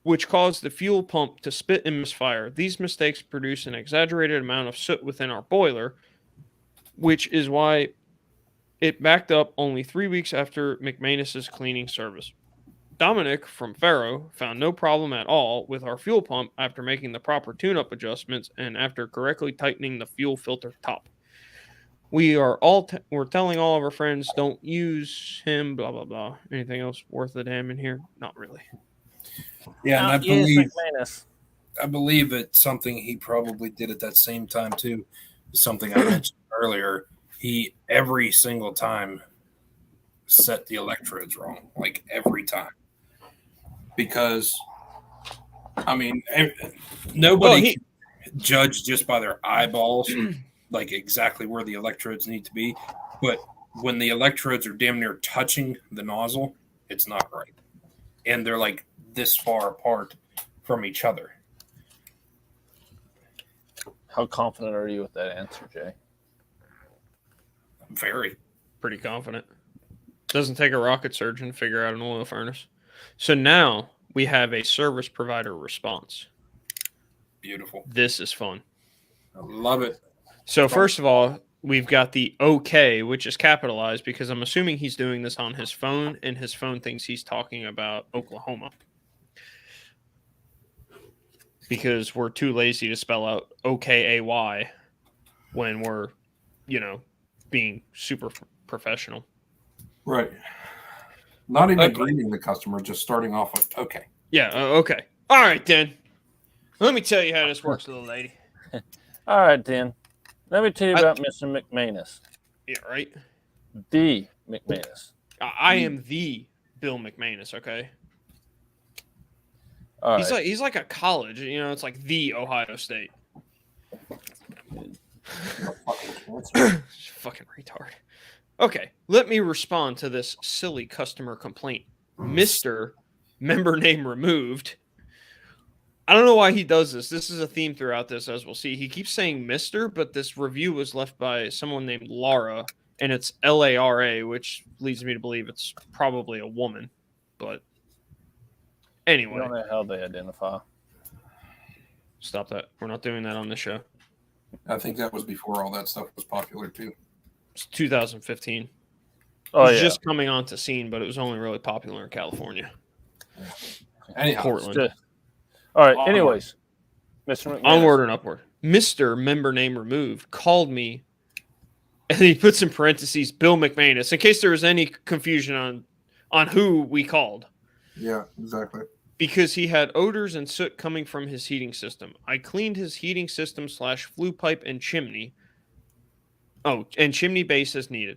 which caused the fuel pump to spit and misfire. These mistakes produce an exaggerated amount of soot within our boiler, which is why it backed up only 3 weeks after McManus's cleaning service. Dominic from Faro found no problem at all with our fuel pump after making the proper tune-up adjustments and after correctly tightening the fuel filter top. We're telling all of our friends don't use him, blah, blah, blah. Anything else worth a damn in here? Not really. Yeah, and Yes, McManus. I believe that something he probably did at that same time too. Something I mentioned earlier. He every single time set the electrodes wrong, like every time. Because I mean, nobody can judge just by their eyeballs, like exactly where the electrodes need to be. But when the electrodes are damn near touching the nozzle, it's not right, and they're like this far apart from each other. How confident are you with that answer, Jay? Very. Pretty confident. Doesn't take a rocket surgeon to figure out an oil furnace. So now we have a service provider response. Beautiful. This is fun. I love it. So first of all, we've got the OK, which is capitalized because I'm assuming he's doing this on his phone, and his phone thinks he's talking about Oklahoma. Because we're too lazy to spell out OKAY when we're, being super professional. Right. Not even greeting the customer, just starting off with okay. Yeah, okay. All right, then. Let me tell you how this works, little lady. All right, then. Let me tell you about Mr. McManus. Yeah, right? The McManus. I am the Bill McManus, okay? All he's right. like a college, it's like the Ohio State. Fucking retard. Okay, let me respond to this silly customer complaint. Mr. Member name removed. I don't know why he does this. This is a theme throughout this, as we'll see. He keeps saying Mr., but this review was left by someone named Lara, and it's Lara, which leads me to believe it's probably a woman. But anyway. I don't know how they identify. Stop that. We're not doing that on this show. I think that was before all that stuff was popular too. It's 2015. Oh, It was yeah. just coming onto scene, but it was only really popular in California. Anyhow, Portland. All right. Anyways, Mr. McManus. Onward and upward. Mr. Member name removed called me, and he puts in parentheses Bill McManus in case there was any confusion on who we called. yeah, exactly. because he had odors and soot coming from his heating system. I cleaned his heating system / flue pipe and chimney. Oh, and chimney base as needed.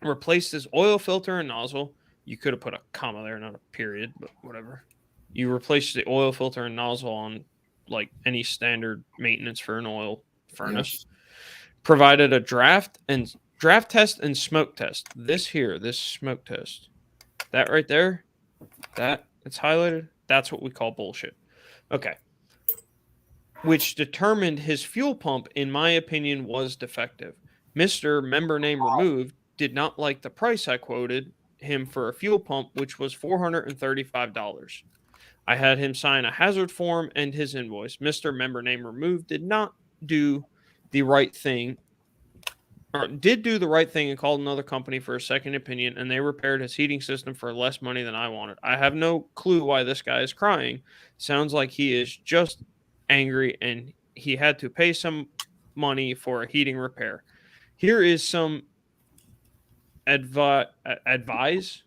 Replaced his oil filter and nozzle. You could have put a comma there, not a period, but whatever. You replaced the oil filter and nozzle on like any standard maintenance for an oil furnace. Yes. Provided a draft test and smoke test. This smoke test. That right there, that it's highlighted. That's what we call bullshit. Okay. Which determined his fuel pump, in my opinion, was defective. Mr. Member Name Removed did not like the price I quoted him for a fuel pump, which was $435. I had him sign a hazard form and his invoice. Mr. Member Name Removed did not do the right thing, or did do the right thing and called another company for a second opinion, and they repaired his heating system for less money than I wanted. I have no clue why this guy is crying. Sounds like he is just angry and he had to pay some money for a heating repair. Here is some advise.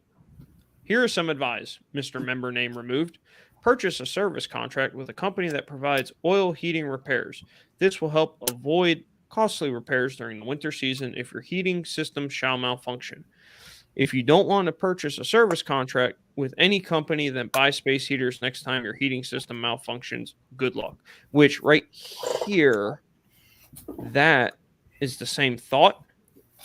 Here is some advice, Mr. Member Name Removed. Purchase a service contract with a company that provides oil heating repairs. This will help avoid costly repairs during the winter season if your heating system shall malfunction. If you don't want to purchase a service contract with any company, then buy space heaters next time your heating system malfunctions. Good luck. Which right here, that is the same thought.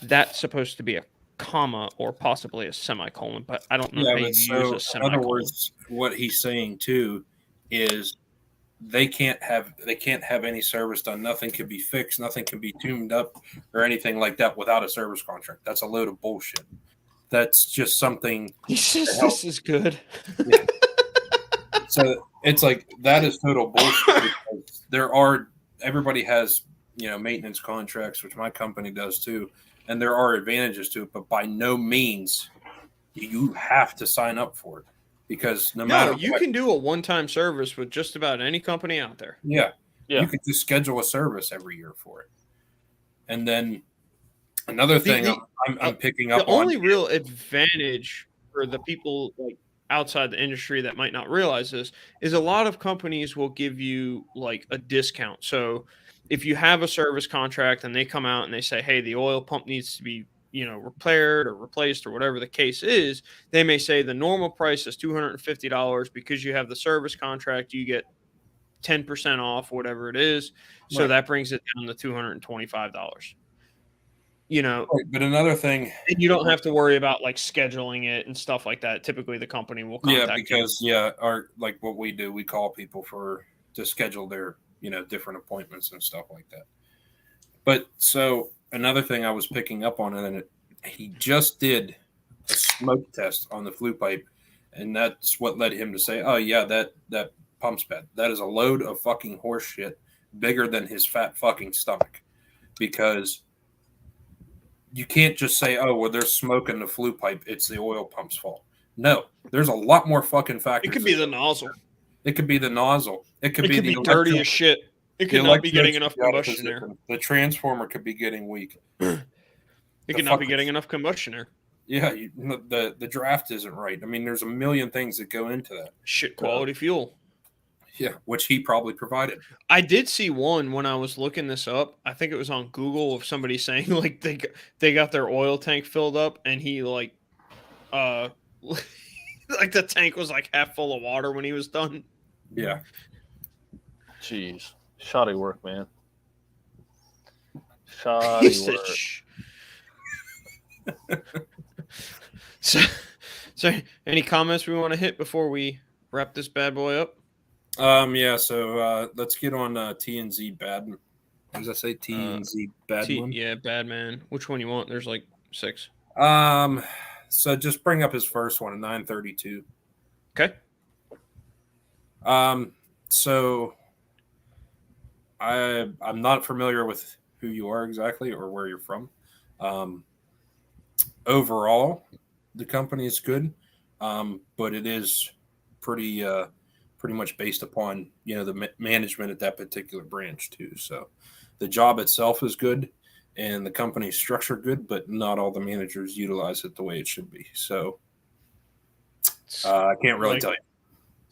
That's supposed to be a comma or possibly a semicolon, but I don't know how you use a in semicolon. other words, what he's saying too is they can't have any service done. Nothing can be fixed. Nothing can be tuned up or anything like that without a service contract. That's a load of bullshit. That's just something. He says this is good. Yeah. So it's like that is total bullshit. Because everybody has maintenance contracts, which my company does too, and there are advantages to it. But by no means you have to sign up for it, because no matter you can do a one-time service with just about any company out there. Yeah. You could just schedule a service every year for it. And then another thing I'm picking up on. The only real advantage for the people like outside the industry that might not realize this is a lot of companies will give you like a discount. So if you have a service contract and they come out and they say, hey, the oil pump needs to be repaired or replaced or whatever the case is, they may say the normal price is $250. Because you have the service contract, you get 10% off, whatever it is. So Right. that brings it down to $225. But another thing, and you don't have to worry about like scheduling it and stuff like that. Typically the company will contact our like what we do, we call people to schedule their different appointments and stuff like that. But so another thing I was picking up on, and he just did a smoke test on the flue pipe, and that's what led him to say, oh yeah, that pump's bad. That is a load of fucking horse shit, bigger than his fat fucking stomach. Because you can't just say, oh, well, there's smoke in the flue pipe, it's the oil pump's fault. No, there's a lot more fucking factors. It could be the nozzle. It could be the nozzle. It could be the dirty as shit. It could not be getting enough combustion air. The transformer could be getting weak. It could not be getting enough combustion air. Yeah, the draft isn't right. I mean, there's a million things that go into that. Shit quality fuel. Yeah, which he probably provided. I did see one when I was looking this up. I think it was on Google of somebody saying like they got their oil tank filled up and he like like the tank was like half full of water when he was done. Yeah. Jeez. Shoddy work, man. Shoddy work. So any comments we want to hit before we wrap this bad boy up? Yeah, so let's get on TNZ Bad. What does that say? TNZ Bad one? Yeah, Bad Man. Which one you want? There's like 6. So just bring up his first one, a 932. Okay. So I'm not familiar with who you are exactly or where you're from. Overall, the company is good, but it is pretty much based upon the management at that particular branch too. So the job itself is good and the company's structure good, but not all the managers utilize it the way it should be. So I can't really tell you.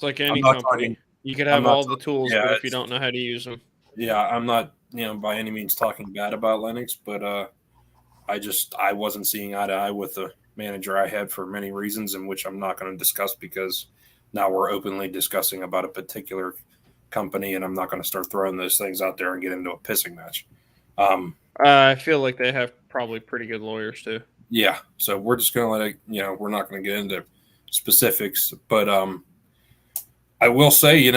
It's like any not company. talking- You could I'm have not all the tools, yeah, but if you it's- don't know how to use them, Yeah, I'm not, by any means talking bad about Linux, but I wasn't seeing eye to eye with the manager I had for many reasons, in which I'm not going to discuss because now we're openly discussing about a particular company, and I'm not going to start throwing those things out there and get into a pissing match. I feel like they have probably pretty good lawyers too. Yeah, so we're just going to let it, we're not going to get into specifics, but I will say, it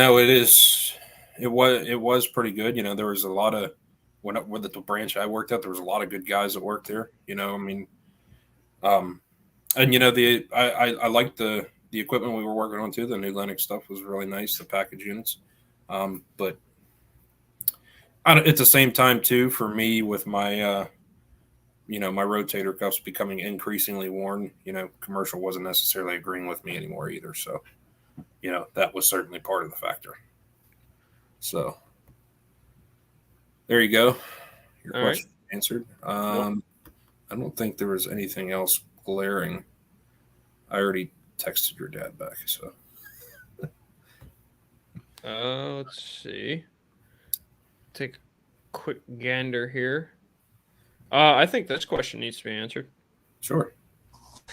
was pretty good. There was a lot of with the branch I worked at, there was a lot of good guys that worked there. I mean, and I liked the equipment we were working on too. The new Linux stuff was really nice. The package units, but at the same time too, for me with my my rotator cuffs becoming increasingly worn, commercial wasn't necessarily agreeing with me anymore either. So, that was certainly part of the factor. So there you go. Your All question answered. I don't think there was anything else glaring. I already texted your dad back. So Let's see. Take a quick gander here. I think this question needs to be answered. sure.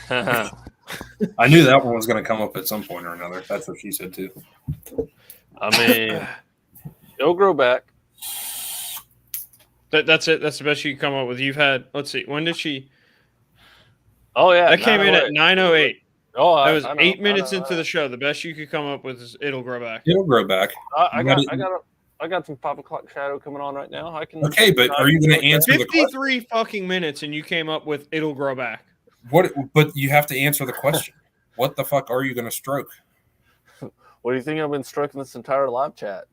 I knew that one was going to come up at some point or another. That's what she said too. I mean, it'll grow back. That's it. That's the best you can come up with. You've had. Let's see. When did she? Oh yeah, That came in at 9:08. Oh, That was 8 minutes into the show. The best you could come up with is it'll grow back. It'll grow back. I got some 5 o'clock shadow coming on right now. I can. Okay, but are you going to answer the question? 53 fucking minutes, and you came up with it'll grow back. What? But you have to answer the question. What the fuck are you going to stroke? What do you think I've been stroking this entire live chat?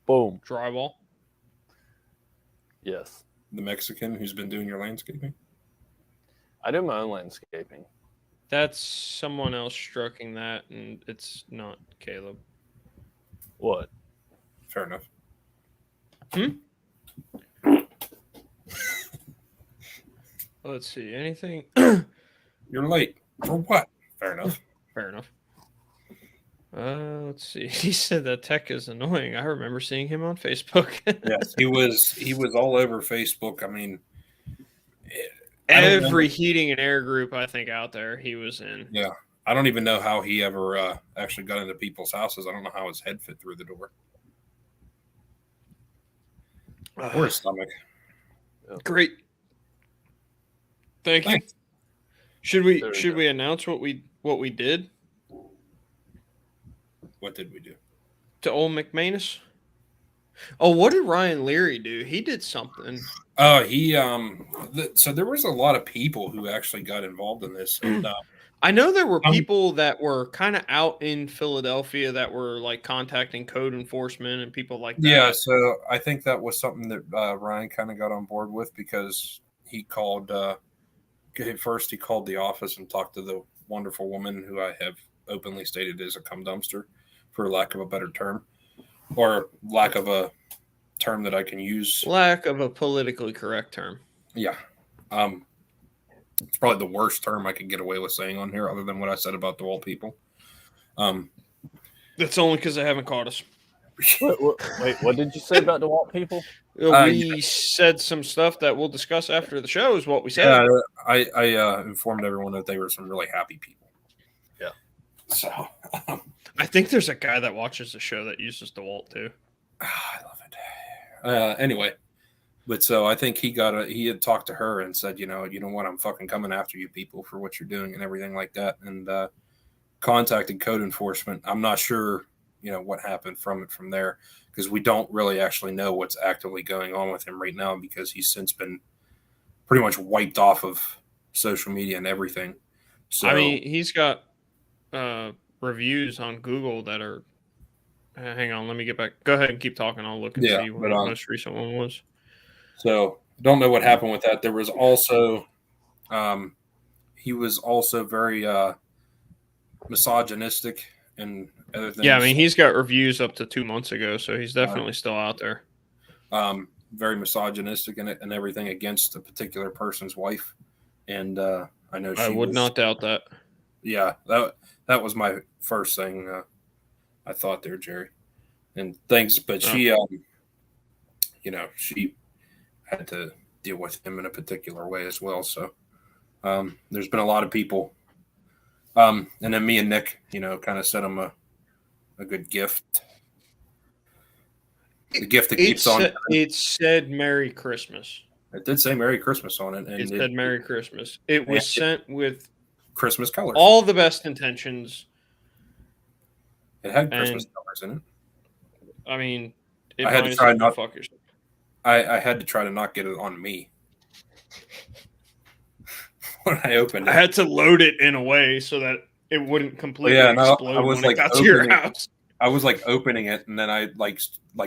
Boom. Drywall. Yes. The Mexican who's been doing your landscaping? I do my own landscaping. That's someone else stroking that, and it's not Caleb. What? Fair enough. Let's see. Anything? You're late. For what? Fair enough. Fair enough. Let's see. He said that tech is annoying. I remember seeing him on Facebook. Yes, he was all over Facebook. I mean, every heating and air group I think out there he was in. Yeah, I don't even know how he ever actually got into people's houses. I don't know how his head fit through the door or his stomach. Great. Thank Thanks. you. Should we announce what we did What did we do? to old McManus? Oh, what did Ryan Leary do? He did something. He so there was a lot of people who actually got involved in this, and I know there were people that were kind of out in Philadelphia that were like contacting code enforcement and people like that. yeah. So I think that was something that Ryan kind of got on board with because he called. First, he called the office and talked to the wonderful woman who I have openly stated is a cum dumpster, for lack of a better term, or lack of a term that I can use. Lack of a politically correct term. Yeah. It's probably the worst term I could get away with saying on here, other than what I said about the wall people. That's only because they haven't caught us. Wait, what did you say about DeWalt people? We said some stuff that we'll discuss after the show is what we said. Yeah, I informed everyone that they were some really happy people. Yeah. So I think there's a guy that watches the show that uses DeWalt too. I love it. Anyway, but so I think he had talked to her and said, you know what, I'm fucking coming after you people for what you're doing and everything like that, and contacted code enforcement. I'm not sure, what happened from there, because we don't really actually know what's actively going on with him right now, because he's since been pretty much wiped off of social media and everything. So I mean, he's got reviews on Google that are. Hang on, let me get back. Go ahead and keep talking. I'll look and see what the most recent one was. So don't know what happened with that. There was also, he was also very misogynistic and other things. Yeah, I mean, he's got reviews up to 2 months ago, so he's definitely still out there. Very misogynistic and everything against a particular person's wife. And I know I would not doubt that. Yeah, that was my first thing I thought there, Jerry. And thanks, but she, she had to deal with him in a particular way as well. So there's been a lot of people. And then me and Nick, kind of sent him a good gift. The gift that keeps on. It said Merry Christmas. It did say Merry Christmas on it. And it said Merry Christmas. It was sent with Christmas colors. All the best intentions. It had Christmas colors in it. I mean, I had to try not. I had to try to not get it on me when I opened it. I had to load it in a way so that it wouldn't completely explode I was when like it got to your house. I was like opening it, and then I like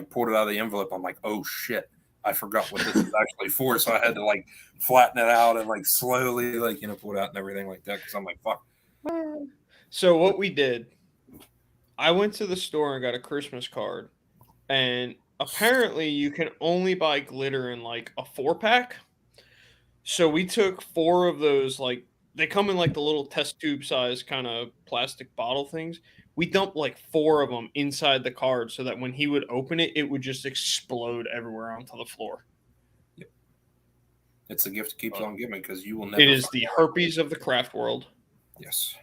pulled it out of the envelope. I'm like, oh shit, I forgot what this is actually for. So I had to like flatten it out and like slowly pull it out and everything like that because I'm like, fuck. So what we did, I went to the store and got a Christmas card, and apparently you can only buy glitter in like a 4-pack. So we took 4 of those, like they come in like the little test tube size kind of plastic bottle things. We dumped like 4 of them inside the card so that when he would open it, it would just explode everywhere onto the floor. Yep. It's the gift that keeps on giving because you will never. It is the herpes of the craft world. Yes.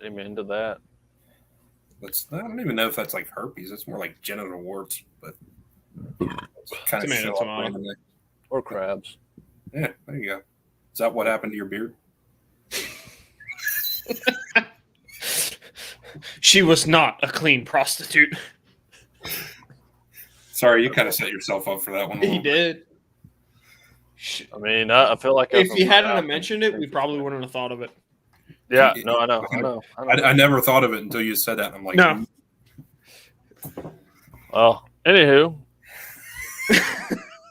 Amen to that. I don't even know if that's like herpes. It's more like genital warts, but kind of show up randomly. Or crabs. Yeah, there you go. Is that what happened to your beard? She was not a clean prostitute. Sorry, you kind of set yourself up for that one. He did. I mean, I feel like if he hadn't mentioned it, we probably wouldn't have thought of it. Yeah, no, I know. I never thought of it until you said that. I'm like, no. Well, anywho,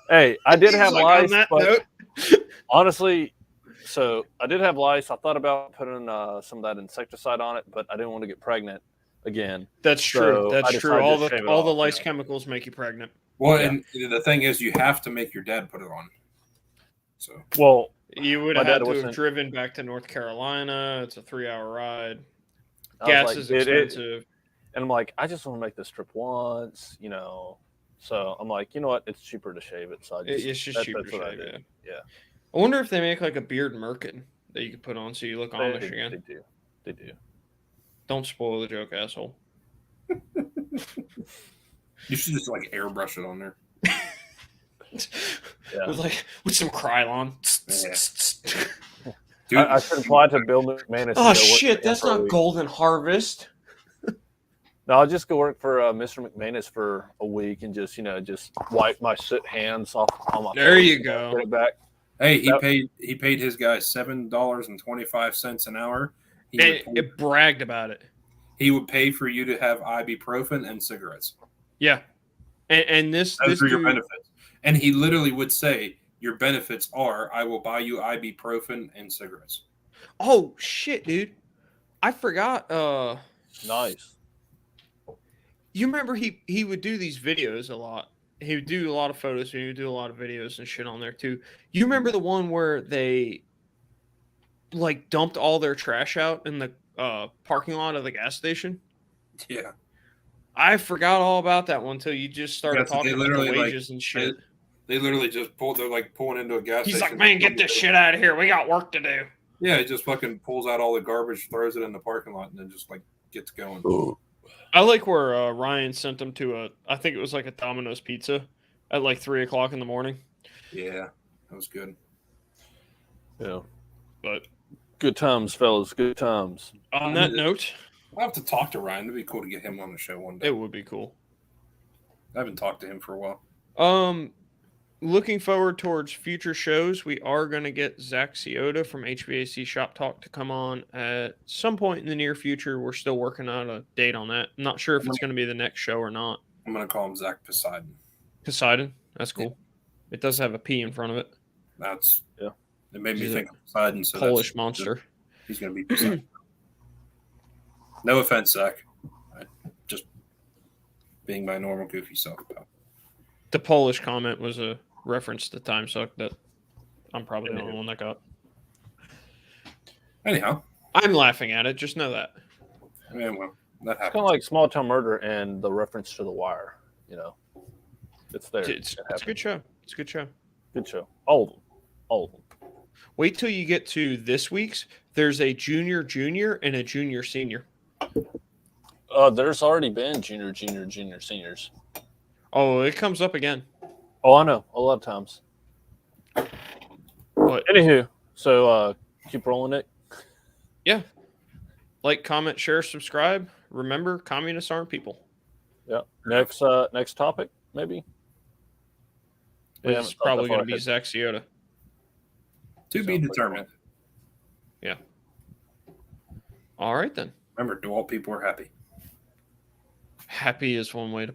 hey, I did have lice, but honestly, so I did have lice. I thought about putting some of that insecticide on it, but I didn't want to get pregnant again. That's true. That's true. All the lice chemicals make you pregnant. Well, and the thing is, you have to make your dad put it on. So well. You would have had to have driven back to North Carolina. It's a 3-hour ride. Gas is expensive. And I'm like, I just want to make this trip once, So I'm like, you know what? It's cheaper to shave it. So it's just cheaper to shave it. Yeah. I wonder if they make like a beard merkin that you could put on so you look Amish again. They do. Don't spoil the joke, asshole. You should just like airbrush it on there. Yeah. With some Krylon. Yeah. Dude, I should apply to Bill McManus. Oh shit, that's not Golden Harvest. No, I'll just go work for Mr. McManus for a week and just wipe my soot hands off on my. There you go. Get it back. Hey, he paid his guys $7.25 an hour. It bragged about it. He would pay for you to have ibuprofen and cigarettes. Yeah, and this those are your benefits. And he literally would say, your benefits are, I will buy you ibuprofen and cigarettes. Oh, shit, dude. I forgot. Nice. You remember he would do these videos a lot. He would do a lot of photos, and he would do a lot of videos and shit on there, too. You remember the one where they, dumped all their trash out in the parking lot of the gas station? Yeah. I forgot all about that one until you just started talking about the wages and shit. They literally just they're pulling into a gas station. He's like, man, get this shit out of here. We got work to do. Yeah, he just fucking pulls out all the garbage, throws it in the parking lot, and then just gets going. I like where Ryan sent them to I think it was like a Domino's pizza at 3:00 in the morning. Yeah, that was good. Yeah. But good times, fellas. Good times. On that note, I'll have to talk to Ryan. It'd be cool to get him on the show one day. It would be cool. I haven't talked to him for a while. Looking forward towards future shows, we are going to get Zach Ciota from HVAC Shop Talk to come on at some point in the near future. We're still working out a date on that. I'm not sure if it's going to be the next show or not. I'm going to call him Zach Poseidon. Poseidon? That's cool. It does have a P in front of it. It made me think of Poseidon. So Polish monster. He's going to be Poseidon. No offense, Zach. Just being my normal goofy self. The Polish comment was a reference to Time Suck that I'm probably the only one that got. Anyhow. I'm laughing at it. Just know that. Yeah, well, That It's happens. kind of like Small Town Murder and the reference to The Wire. You know, it's there. It's a good show. It's a good show. Good show. All of them. All of them. Wait till you get to this week's. There's a junior and a junior senior. There's already been junior, seniors. Oh, it comes up again. Oh, I know. A lot of times. But Anywho, so keep rolling it. yeah, like, comment, share, subscribe. Remember, communists aren't people. Yeah. Next topic, maybe. We It's haven't thought probably that far going to be ahead. Zach Ciota. To be Sounds like determined. Yeah. All right then. Remember, DeWalt people are happy. Happy is one way to